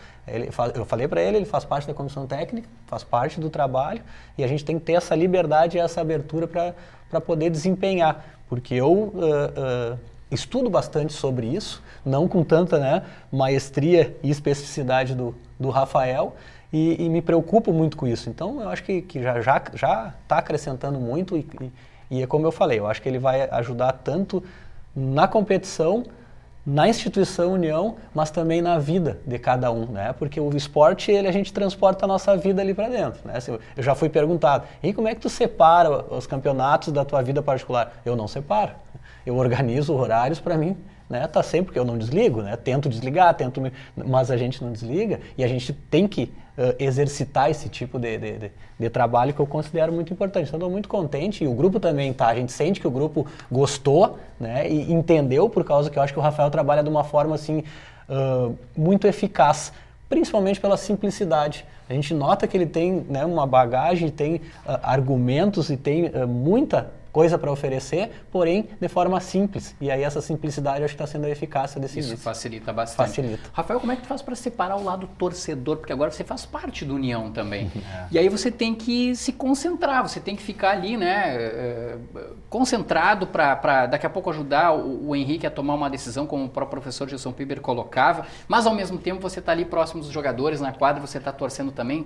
eu falei para ele faz parte da comissão técnica, faz parte do trabalho e a gente tem que ter essa liberdade e essa abertura para poder desempenhar, porque eu estudo bastante sobre isso, não com tanta, né, maestria e especificidade do Rafael e me preocupo muito com isso, então eu acho que já está acrescentando muito e é como eu falei, eu acho que ele vai ajudar tanto na competição, na instituição União, mas também na vida de cada um, né? Porque o esporte, a gente transporta a nossa vida ali para dentro, né? Eu já fui perguntado, e como é que tu separa os campeonatos da tua vida particular? Eu não separo, eu organizo horários para mim, né? Tá sempre, porque eu não desligo, né? Tento desligar, mas a gente não desliga e a gente tem que exercitar esse tipo de trabalho que eu considero muito importante. Então, estou muito contente e o grupo também tá. A gente sente que o grupo gostou, né? E entendeu, por causa que eu acho que o Rafael trabalha de uma forma assim muito eficaz, principalmente pela simplicidade. A gente nota que ele tem, né, uma bagagem, tem argumentos e tem muita coisa para oferecer, porém de forma simples. E aí essa simplicidade acho que está sendo a eficácia desse Isso facilita bastante. Facilita. Rafael, como é que tu faz para separar o lado torcedor? Porque agora você faz parte do União também. E aí você tem que se concentrar, você tem que ficar ali, né, concentrado para daqui a pouco ajudar o Henrique a tomar uma decisão, como o próprio professor Gilson Piber colocava, mas ao mesmo tempo você está ali próximo dos jogadores, na quadra, você está torcendo também.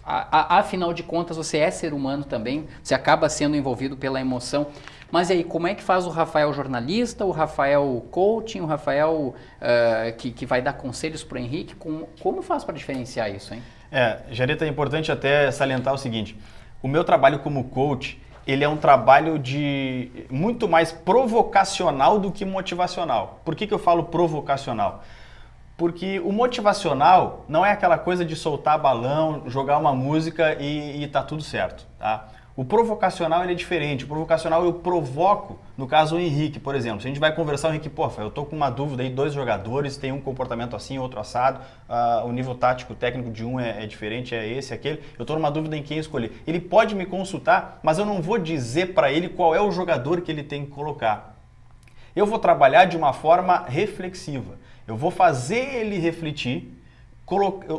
Afinal de contas, você é ser humano também, você acaba sendo envolvido pela emoção. Mas e aí, como é que faz o Rafael jornalista, o Rafael coaching, o Rafael que vai dar conselhos para o Henrique? Como faz para diferenciar isso, hein? Jareta, é importante até salientar o seguinte, o meu trabalho como coach, ele é um trabalho muito mais provocacional do que motivacional. Por que eu falo provocacional? Porque o motivacional não é aquela coisa de soltar balão, jogar uma música e tá tudo certo, tá? O provocacional ele é diferente. O provocacional eu provoco, no caso o Henrique, por exemplo. Se a gente vai conversar, o Henrique, eu tô com uma dúvida aí, 2 jogadores, tem um comportamento assim, outro assado, o nível tático, técnico de um é diferente, é esse, aquele. Eu tô numa dúvida em quem escolher. Ele pode me consultar, mas eu não vou dizer para ele qual é o jogador que ele tem que colocar. Eu vou trabalhar de uma forma reflexiva. Eu vou fazer ele refletir,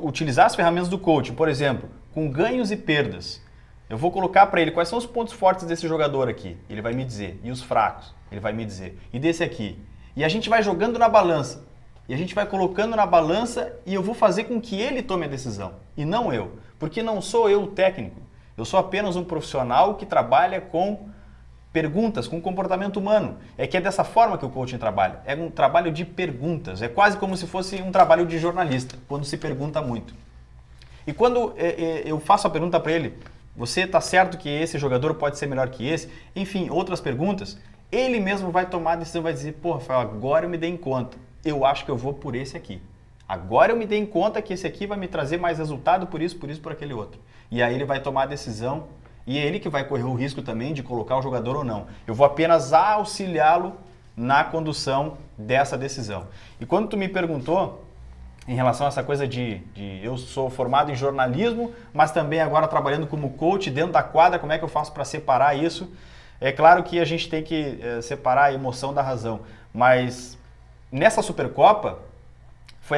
utilizar as ferramentas do coaching, por exemplo, com ganhos e perdas. Eu vou colocar para ele quais são os pontos fortes desse jogador aqui, ele vai me dizer, e os fracos, ele vai me dizer, e desse aqui. E a gente vai jogando na balança, e a gente vai colocando na balança e eu vou fazer com que ele tome a decisão, e não eu, porque não sou eu o técnico, eu sou apenas um profissional que trabalha com perguntas, com comportamento humano. É que é dessa forma que o coaching trabalha. É um trabalho de perguntas. É quase como se fosse um trabalho de jornalista, quando se pergunta muito. E quando eu faço a pergunta para ele, você está certo que esse jogador pode ser melhor que esse? Enfim, outras perguntas, ele mesmo vai tomar a decisão, vai dizer, pô, Rafael, agora eu me dei conta. Eu acho que eu vou por esse aqui. Agora eu me dei conta que esse aqui vai me trazer mais resultado por isso, por aquele outro. E aí ele vai tomar a decisão. E é ele que vai correr o risco também de colocar o jogador ou não. Eu vou apenas auxiliá-lo na condução dessa decisão. E quando tu me perguntou em relação a essa coisa de eu sou formado em jornalismo, mas também agora trabalhando como coach dentro da quadra, como é que eu faço para separar isso? É claro que a gente tem que separar a emoção da razão, mas nessa Supercopa foi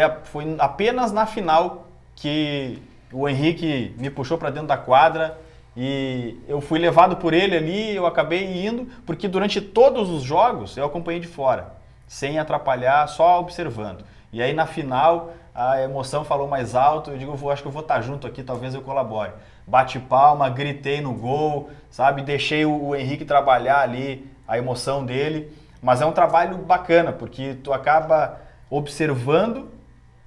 apenas na final que o Henrique me puxou para dentro da quadra. E eu fui levado por ele ali, eu acabei indo, porque durante todos os jogos eu acompanhei de fora, sem atrapalhar, só observando. E aí na final a emoção falou mais alto, eu digo, acho que eu vou estar junto aqui, talvez eu colabore. Bate palma, gritei no gol, sabe? Deixei o Henrique trabalhar ali, a emoção dele. Mas é um trabalho bacana, porque tu acaba observando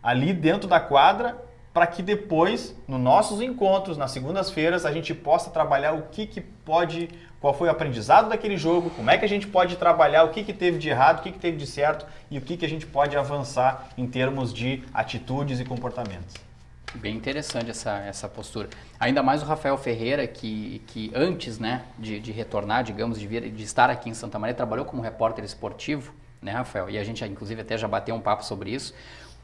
ali dentro da quadra para que depois, nos nossos encontros, nas segundas-feiras, a gente possa trabalhar o que pode, qual foi o aprendizado daquele jogo, como é que a gente pode trabalhar, o que teve de errado, o que teve de certo e o que a gente pode avançar em termos de atitudes e comportamentos. Bem interessante essa postura. Ainda mais o Rafael Ferreira, que antes, né, de retornar, digamos, de estar aqui em Santa Maria, trabalhou como repórter esportivo, né, Rafael? E a gente, inclusive, até já bateu um papo sobre isso.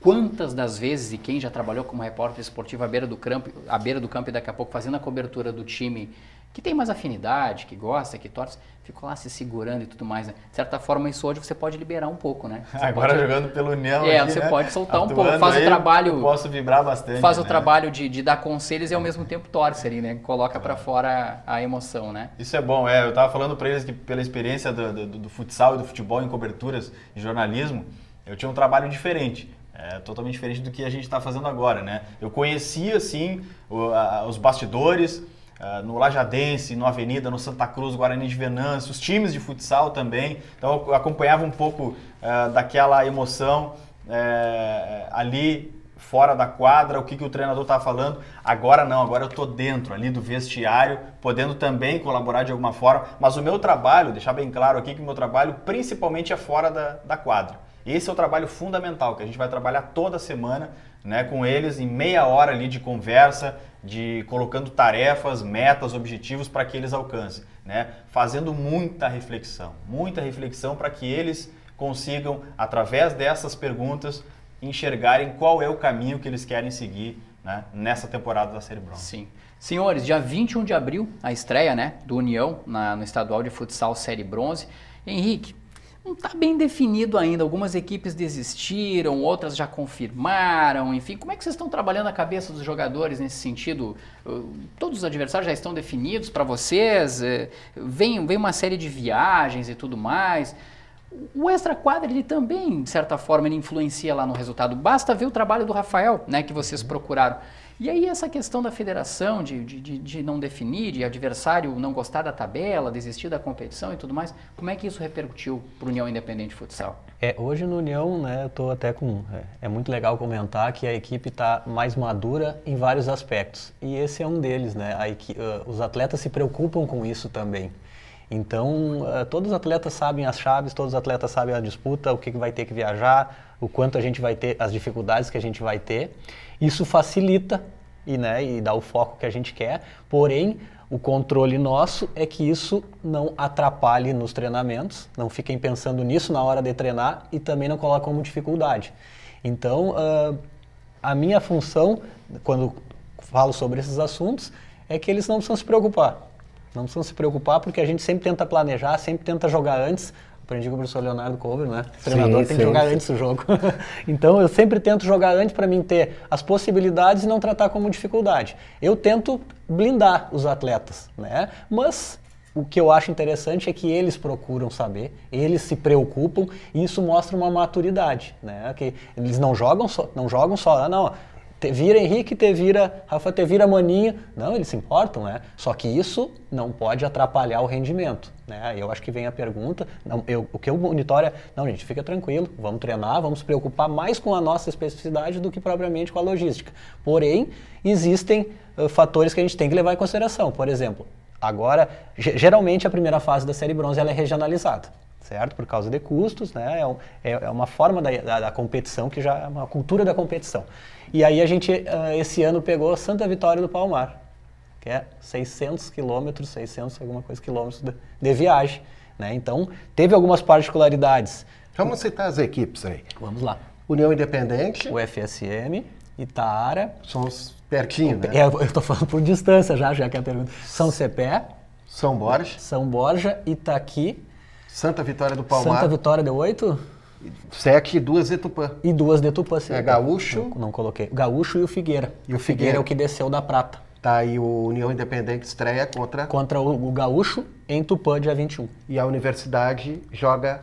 Quantas das vezes, e quem já trabalhou como repórter esportivo à beira do campo e daqui a pouco fazendo a cobertura do time que tem mais afinidade, que gosta, que torce, ficou lá se segurando e tudo mais, né? De certa forma, isso hoje você pode liberar um pouco, né? Você agora pode, jogando pelo União você né? pode soltar Atuando um pouco, faz o trabalho... Posso vibrar bastante. Faz o trabalho de dar conselhos e ao mesmo tempo torce ali, né? Coloca para fora a emoção, né? Isso é bom, eu estava falando para eles que pela experiência do futsal e do futebol em coberturas de jornalismo, eu tinha um trabalho diferente. Totalmente diferente do que a gente está fazendo agora, né? Eu conhecia, sim, os bastidores, no Lajadense, no Avenida, no Santa Cruz, Guarani de Venâncio, os times de futsal também. Então eu acompanhava um pouco daquela emoção ali fora da quadra, o que o treinador estava falando. Agora não, agora eu estou dentro ali do vestiário, podendo também colaborar de alguma forma. Mas o meu trabalho, deixar bem claro aqui que o meu trabalho principalmente é fora da quadra. Esse é o trabalho fundamental, que a gente vai trabalhar toda semana, né, com eles em meia hora ali de conversa, colocando tarefas, metas, objetivos para que eles alcancem, né, fazendo muita reflexão para que eles consigam, através dessas perguntas, enxergarem qual é o caminho que eles querem seguir, né, nessa temporada da Série Bronze. Sim. Senhores, dia 21 de abril, a estreia, né, do União no Estadual de Futsal Série Bronze. Henrique, não está bem definido ainda, algumas equipes desistiram, outras já confirmaram, enfim, como é que vocês estão trabalhando a cabeça dos jogadores nesse sentido? Todos os adversários já estão definidos para vocês? Vem uma série de viagens e tudo mais. O extra-quadra, ele também, de certa forma, ele influencia lá no resultado. Basta ver o trabalho do Rafael, né, que vocês procuraram. E aí essa questão da federação de não definir, de adversário não gostar da tabela, desistir da competição e tudo mais, como é que isso repercutiu para o União Independente Futsal? Hoje no União, né, eu estou até com... É muito legal comentar que a equipe está mais madura em vários aspectos. E esse é um deles, né? Os atletas se preocupam com isso também. Então, todos os atletas sabem as chaves, todos os atletas sabem a disputa, o que vai ter que viajar, o quanto a gente vai ter, as dificuldades que a gente vai ter. Isso facilita e dá o foco que a gente quer, porém, o controle nosso é que isso não atrapalhe nos treinamentos, não fiquem pensando nisso na hora de treinar e também não coloquem como dificuldade. Então, a minha função, quando falo sobre esses assuntos, é que eles não precisam se preocupar. Não precisam se preocupar porque a gente sempre tenta planejar, sempre tenta jogar antes. Aprendi com o professor Leonardo Cover, né? O treinador tem que jogar antes do jogo. Então eu sempre tento jogar antes para mim ter as possibilidades e não tratar como dificuldade. Eu tento blindar os atletas, né? Mas o que eu acho interessante é que eles procuram saber, eles se preocupam e isso mostra uma maturidade, né? Que eles não jogam só, não. Te vira Henrique, te vira Rafa, te vira Maninho. Não, eles se importam, né? Só que isso não pode atrapalhar o rendimento, né? Eu acho que vem a pergunta, o que eu monitoro é, não, gente, fica tranquilo, vamos treinar, vamos se preocupar mais com a nossa especificidade do que propriamente com a logística. Porém, existem fatores que a gente tem que levar em consideração. Por exemplo, agora, geralmente a primeira fase da Série Bronze ela é regionalizada. Certo? Por causa de custos, né? É uma forma da competição que já é uma cultura da competição. E aí a gente, esse ano, pegou Santa Vitória do Palmar, que é 600 alguma coisa quilômetros de viagem, né? Então, teve algumas particularidades. Vamos citar as equipes aí. Vamos lá. União Independente. O FSM, Itaara. São os pertinho, né? Eu estou falando por distância já que é a pergunta. São Cepé. São Borja. Itaqui. Santa Vitória do Palmar. Santa Vitória de 8? 7 e 2 de Tupã. E 2 de Tupã, sim. Gaúcho. Não coloquei. Gaúcho e o Figueira. E o Figueira é o que desceu da Prata. Tá aí o União Independente estreia contra o Gaúcho em Tupã, dia 21. E a Universidade joga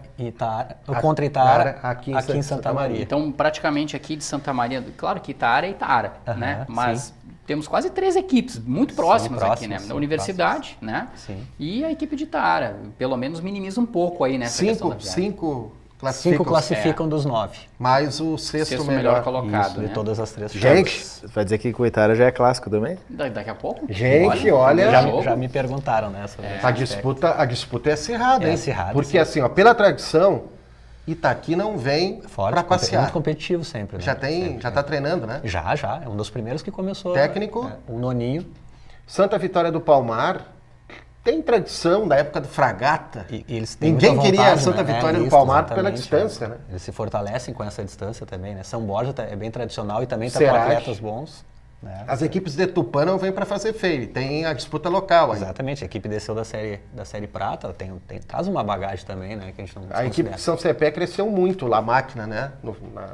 contra Itaara aqui em Santa Maria. Então, praticamente aqui de Santa Maria, claro que Itaara é Itaara, né? Mas temos quase 3 equipes muito próximas aqui, né? Na Universidade, né? Sim. E a equipe de Itaara, pelo menos minimiza um pouco aí nessa questão da viagem. 5 classificam dos 9. Mais o sexto melhor colocado, Isso, né? de todas as 3 Gente, vai dizer que o Itaara já é clássico também? Daqui a pouco? Gente, olha... Já me perguntaram, né? Sobre A disputa é acirrada, hein? É acirrada, porque sim. assim, ó, pela tradição, Itaqui não vem para passear. Muito competitivo sempre, né? Já tá treinando, né? Já. É um dos primeiros que começou. Técnico? O Noninho. Santa Vitória do Palmar tem tradição da época do Fragata. E eles têm Ninguém muita queria vontade, Santa né? Vitória do Isso, Palmar pela exatamente, distância, né? Eles se fortalecem com essa distância também, né? São Borja é bem tradicional e também está Será com atletas bons. Né? As equipes de Tupã não vêm para fazer feio, tem a disputa local aí. Exatamente, a equipe desceu da série Prata, traz uma bagagem também, né? Que a gente não A equipe de São Cepé cresceu muito lá, a máquina, né?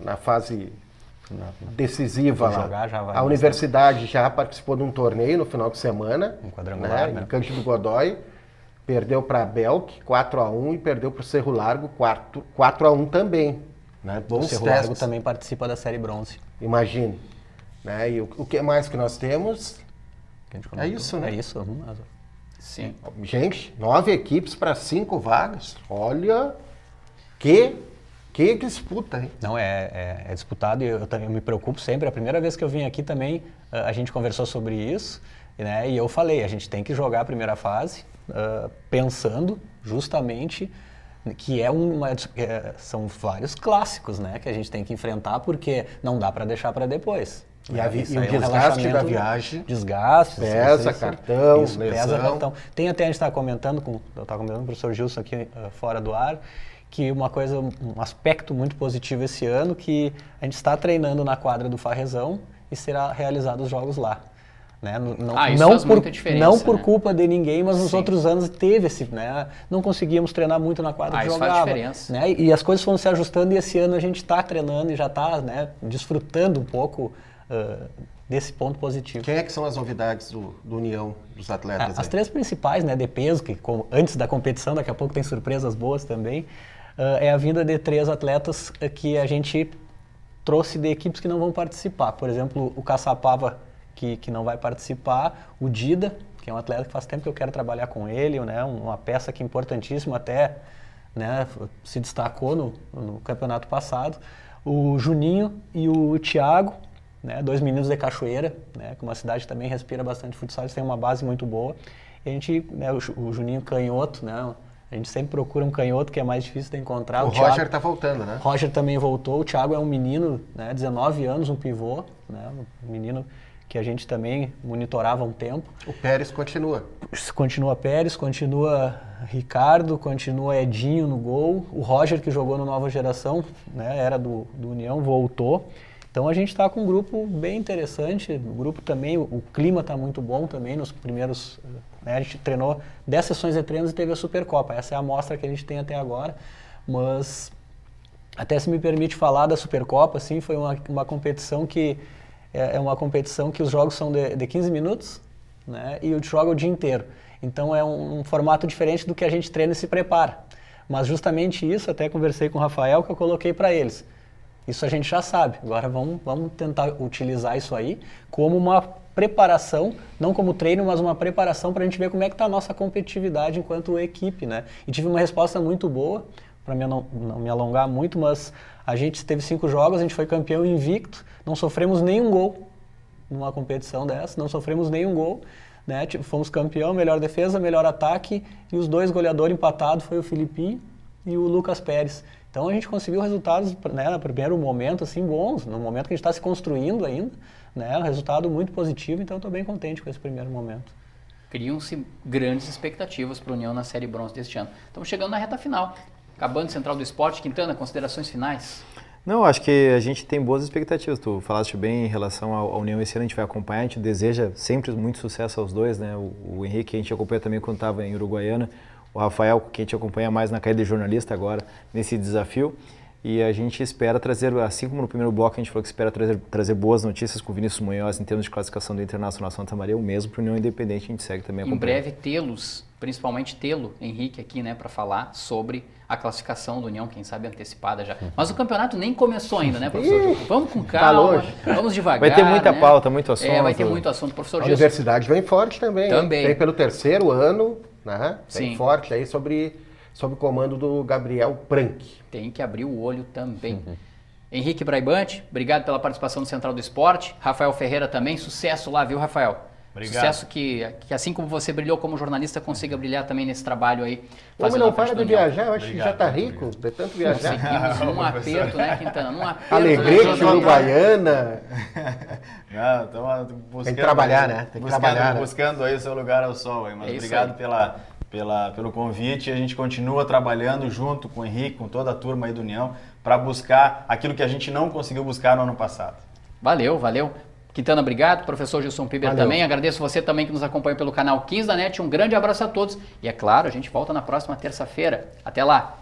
Na fase decisiva lá. A Universidade já participou de um torneio no final de semana. Um quadrangular, né? Em Cândido Godói. Perdeu para a Belk 4-1 e perdeu para o Cerro Largo 4-1 também. Né? Bons o Cerro testes. Largo também participa da série Bronze. Imagine. Né? E o que mais que nós temos? É isso, né? É isso. Sim. Gente, 9 equipes para 5 vagas. Olha, que disputa, hein? Não, é disputado e eu também me preocupo sempre. A primeira vez que eu vim aqui também, a gente conversou sobre isso, né? E eu falei, a gente tem que jogar a primeira fase pensando justamente que são vários clássicos, né? Que a gente tem que enfrentar porque não dá para deixar para depois. E o desgaste da viagem. Desgaste. Pesa cartão, isso, pesa cartão. Tem até, a gente estava comentando com o professor Gilson aqui fora do ar, que um aspecto muito positivo esse ano, que a gente está treinando na quadra do Farrezão e será realizado os jogos lá. Né? Não por culpa de ninguém, mas nos outros anos teve né? Não conseguíamos treinar muito na quadra que jogava. Isso faz diferença. Né? E as coisas foram se ajustando e esse ano a gente está treinando e já está, né, desfrutando um pouco desse ponto positivo. Quem é que são as novidades do União, dos atletas? As 3 principais, né, de peso, que antes da competição, daqui a pouco tem surpresas boas também, é a vinda de 3 atletas que a gente trouxe de equipes que não vão participar. Por exemplo, o Caçapava, que não vai participar, o Dida, que é um atleta que faz tempo que eu quero trabalhar com ele, né, uma peça que é importantíssima, até, né, se destacou no campeonato passado, o Juninho e o Thiago, né, 2 meninos de Cachoeira, né, que uma cidade que também respira bastante futsal, eles têm uma base muito boa, e a gente, né, o Juninho canhoto, né, a gente sempre procura um canhoto que é mais difícil de encontrar. O Thiago, Roger está voltando, né? Roger também voltou, o Thiago é um menino, né, 19 anos, um pivô, né, um menino que a gente também monitorava há um tempo. O Pérez continua. Continua Pérez, continua Ricardo, continua Edinho no gol. O Roger, que jogou no Nova Geração, né, era do União, voltou. Então a gente está com um grupo bem interessante. O grupo também, o clima está muito bom também nos primeiros... Né, a gente treinou 10 sessões de treinos e teve a Supercopa. Essa é a amostra que a gente tem até agora. Mas, até se me permite falar da Supercopa, assim, foi uma competição que... É uma competição que os jogos são de 15 minutos, né, e joga o dia inteiro. Então é um formato diferente do que a gente treina e se prepara. Mas justamente isso, até conversei com o Rafael, que eu coloquei para eles. Isso a gente já sabe. Agora vamos tentar utilizar isso aí como uma preparação, não como treino, mas uma preparação para a gente ver como é que está a nossa competitividade enquanto equipe, né? E tive uma resposta muito boa, para não me alongar muito, mas a gente teve 5 jogos, a gente foi campeão invicto, não sofremos nenhum gol numa competição dessa, não sofremos nenhum gol, né? Fomos campeão, melhor defesa, melhor ataque, e os 2 goleadores empatados foi o Filipinho e o Lucas Pérez. Então a gente conseguiu resultados, né, no primeiro momento assim, bons, no momento que a gente está se construindo ainda, né, um resultado muito positivo, então estou bem contente com esse primeiro momento. Criam-se grandes expectativas para a União na Série Bronze deste ano. Estamos chegando na reta final. Acabando Central do Esporte, Quintana, considerações finais? Não, acho que a gente tem boas expectativas. Tu falaste bem em relação à União esse ano, a gente vai acompanhar, a gente deseja sempre muito sucesso aos dois, né? O Henrique, a gente acompanha também quando estava em Uruguaiana, o Rafael, que a gente acompanha mais na carreira de jornalista agora, nesse desafio. E a gente espera trazer, assim como no primeiro bloco a gente falou que espera trazer boas notícias com o Vinícius Munhoz em termos de classificação do Internacional Santa Maria, o mesmo para a União Independente, a gente segue também acompanhando. Em breve principalmente tê-lo, Henrique, aqui, né, para falar sobre a classificação do União, quem sabe antecipada já. Mas o campeonato nem começou ainda, né, professor? Vamos com calma, vamos devagar. Vai ter muita né? pauta, muito assunto. Vai ter muito assunto, professor A Gilson. universidade vem forte também. Também. Vem pelo terceiro ano, né? Vem Sim. forte aí sob o comando do Gabriel Prank. Tem que abrir o olho também. Henrique Braibante, obrigado pela participação no Central do Esporte. Rafael Ferreira também, sucesso lá, viu, Rafael? Obrigado. Sucesso que assim como você brilhou como jornalista, consiga brilhar também nesse trabalho aí. O homem não para de viajar, eu acho Obrigado, que já está rico de tanto viajar. Conseguimos num aperto, né, Quintana? Num aperto. Alegrete, Uruguaiana. Estamos buscando. Tem que trabalhar, né? Tem que trabalhar, né? Buscando aí o seu lugar ao sol. Aí. Mas É isso obrigado aí. pelo convite. A gente continua trabalhando junto com o Henrique, com toda a turma aí do União, para buscar aquilo que a gente não conseguiu buscar no ano passado. Valeu, valeu. Quintana, obrigado. Professor Gilson Piber Valeu. também. Agradeço você também que nos acompanha pelo canal 15 da NET. Um grande abraço a todos. E é claro, a gente volta na próxima terça-feira. Até lá.